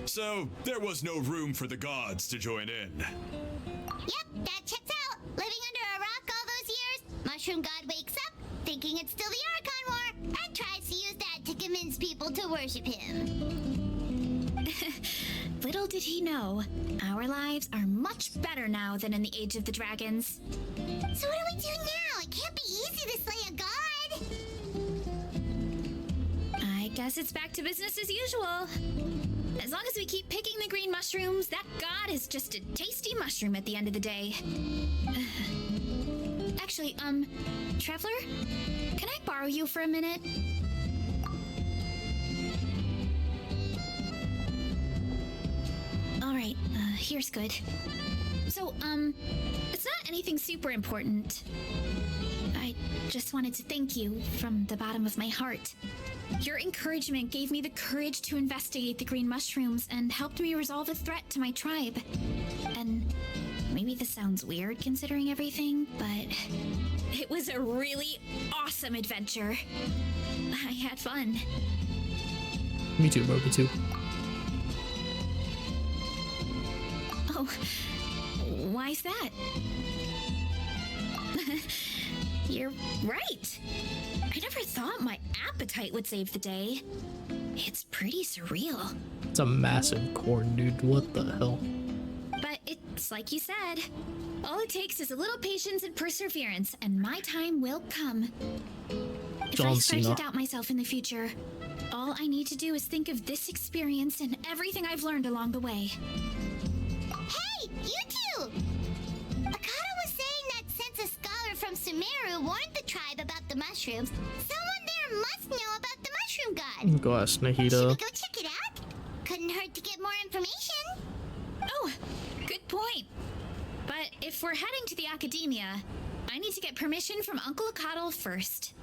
So, there was no room for the gods to join in. Yep, that checks out. Living under a rock all those years, Mushroom God wakes up, thinking it's still the Archon War, and tries to use that to convince people to worship him. Little did he know, our lives are much better now than in the Age of the Dragons. So what do we do now? It can't be easy to slay a god. I guess it's back to business as usual. As long as we keep picking the green mushrooms, that god is just a tasty mushroom at the end of the day. Actually, Traveler, can I borrow you for a minute? Alright, here's good. So, it's not anything super important. I just wanted to thank you from the bottom of my heart. Your encouragement gave me the courage to investigate the green mushrooms and helped me resolve a threat to my tribe. And maybe this sounds weird considering everything, but it was a really awesome adventure. I had fun. Me too, bro. Me too. Oh, why's that? You're right. I never thought my appetite would save the day. It's pretty surreal. It's a massive corn, dude. What the hell? But it's like you said. All it takes is a little patience and perseverance, and my time will come. If I start to doubt myself in the future, all I need to do is think of this experience and everything I've learned along the way. Hey, you two! Akata was saying that since a scholar from Sumeru warned the tribe about the mushrooms, someone there must know about the mushroom god. Go ask Should we Nahida. go check it out? Couldn't hurt to get more information. Oh, good point. But if we're heading to the academia, I need to get permission from Uncle Akatl first.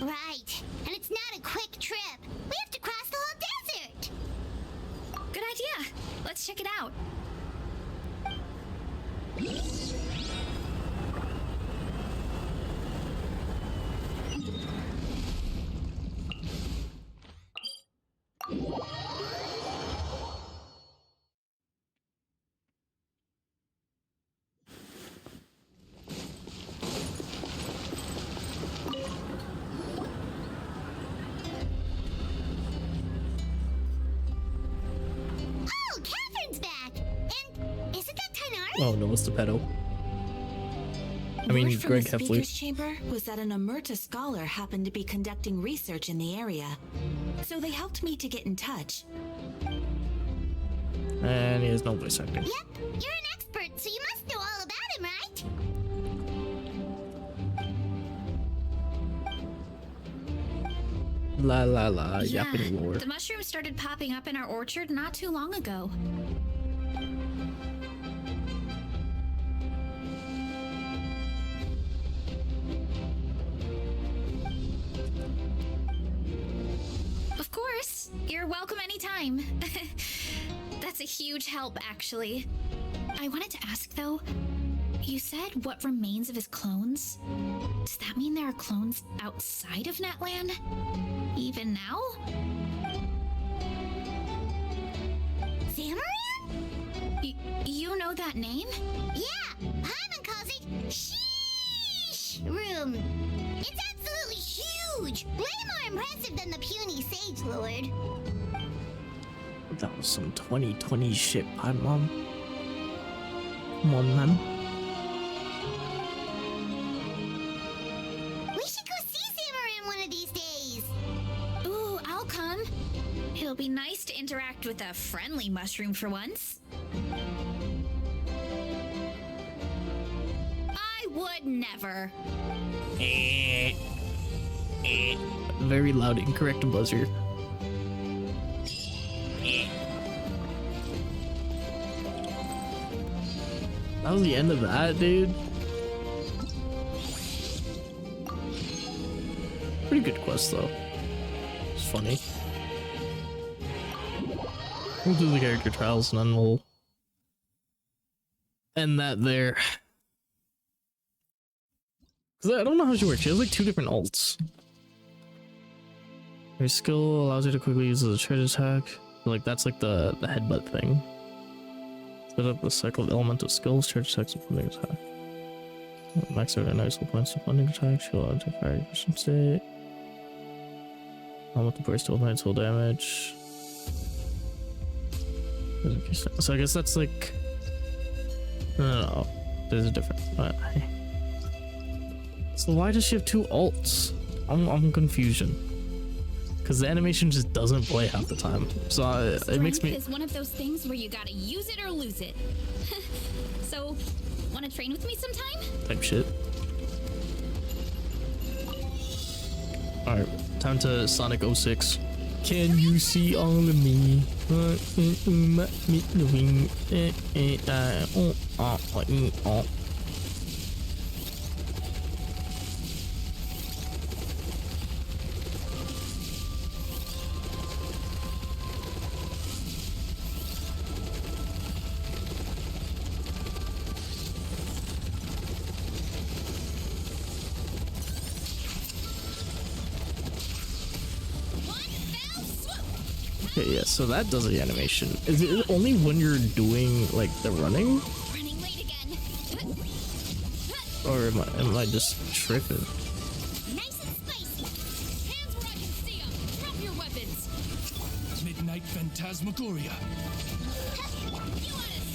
Right, and it's not a quick trip. We have to cross the whole desert. Good idea. Let's check it out. Oh, Catherine's back! And isn't that Tainari? Oh no, it's the pedo. I mean, Word from Greg the Heffley. speaker's chamber was that an Emerta scholar happened to be conducting research in the area. So they helped me to get in touch. And he has no voice acting. Yep, you're an expert, so you must know all about him, right? La la la, yapping lore. The mushrooms started popping up in our orchard not too long ago. time. That's a huge help, actually. I wanted to ask, though, you said what remains of his clones? Does that mean there are clones outside of Natlan? Even now? Zamaran? You know that name? Yeah, Paimon calls it Sheesh Room. It's absolutely huge! Way more impressive than the puny Sage Lord. That was some 2020 shit, Paimon. Come on, man. We should go see Zamaran one of these days. Ooh, I'll come. It'll be nice to interact with a friendly mushroom for once. I would never. Very loud, incorrect buzzer. That was the end of that, dude. Pretty good quest, though. It's funny. We'll do the character trials and then we'll end that there. Because I don't know how she works. She has like 2 different ults. Her skill allows her to quickly use as a charge attack. Like that's like the headbutt thing. Set up the cycle of elemental skills, charge attacks, and funding attack. Max out nice points to funding attack. She'll auto take fire efficiency. Elemental burst to overnight soul damage. So I guess that's like. No. There's a different. So why does she have 2 ults? I'm confusion. Because the animation just doesn't play half the time. So it makes me. It's one of those things where you gotta use it or lose it. So, wanna train with me sometime? Type shit. Alright, time to Sonic 06. Can you see all of me? Okay, yeah, so that does the animation. Is it only when you're doing like the running? Running late again. Or am I just tripping? Nice and spicy. Hands where I can see them. Drop your weapons. Midnight Phantasmagoria.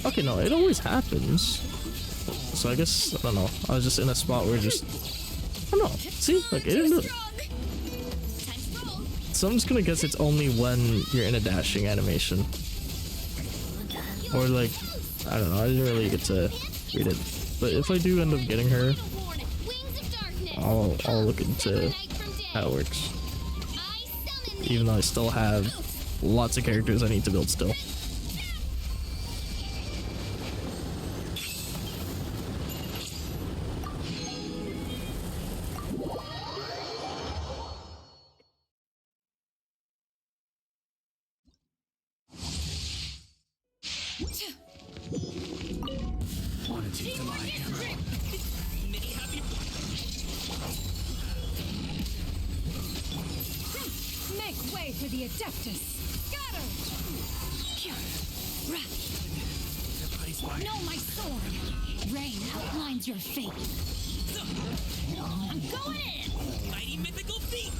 Okay, no, it always happens. So I guess, I don't know. I was just in a spot where just... I don't know. See? Like, it didn't do it. So I'm just gonna guess it's only when you're in a dashing animation. Or like, I don't know, I didn't really get to read it. But if I do end up getting her, I'll look into how it works. Even though I still have lots of characters I need to build still. Make way for the Adeptus! Scatter! Know my sword! Rain outlines your fate! I'm going in! Mighty mythical feat!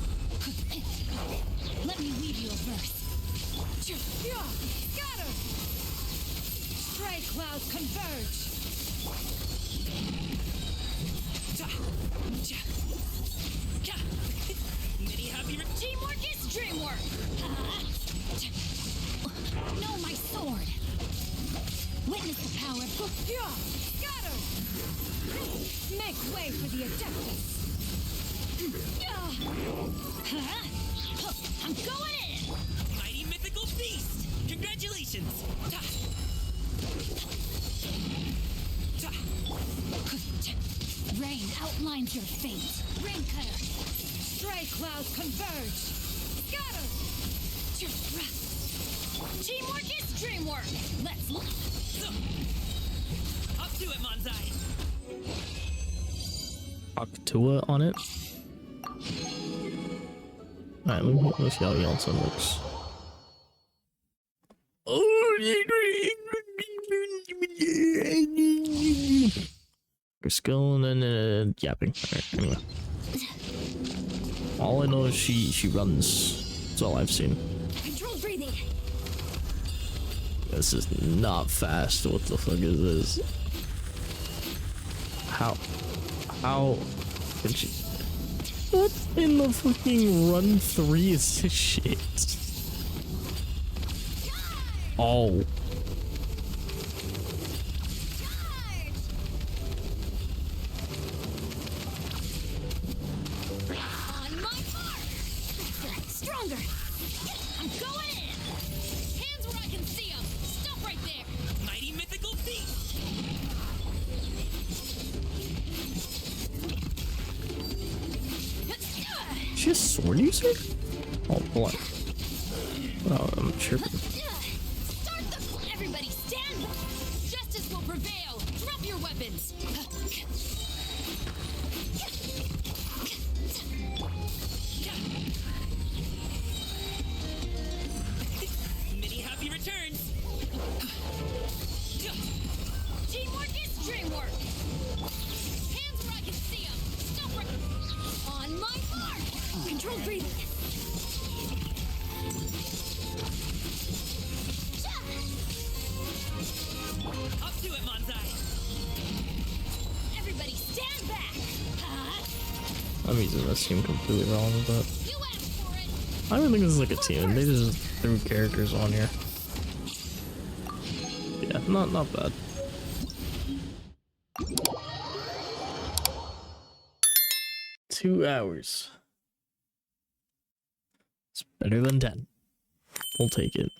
Let me weave you a verse. Scatter! Stray clouds converge! Many happy teamwork is dreamwork! Know my sword! Witness the power of Scatter! Make way for the Adeptus! I'm going in! Mighty mythical feast! Congratulations! Rain outlines your fate. Rain cutter. Stray clouds converge. Scatter. Teamwork is dreamwork. Let's Up to it, Manzai. Octua on it. Alright, let me see how Yeltsin looks. Her skill and then yapping. Alright, anyway. All I know is she runs. That's all I've seen. control breathing. This is not fast. What the fuck is this? How can she? What in the fucking run 3 is this shit? Oh. On my mark. Stronger. I'm going in. Hands where I can see them. Stop right there. Mighty mythical beast. She a sword user? Oh, hold on. Oh, I'm tripping. Start the. Everybody stand. Justice will prevail. Drop your weapons. Many happy returns. Teamwork is dreamwork. Hands where I can see them. Stop right. On my mark. Control breathing. Up to it, Manzai. Everybody stand back. I'm using this team completely wrong with that. You asked for it. I don't think this is like a team. They just threw characters on here. Yeah, not bad. Two hours. It's better than 10. We'll take it.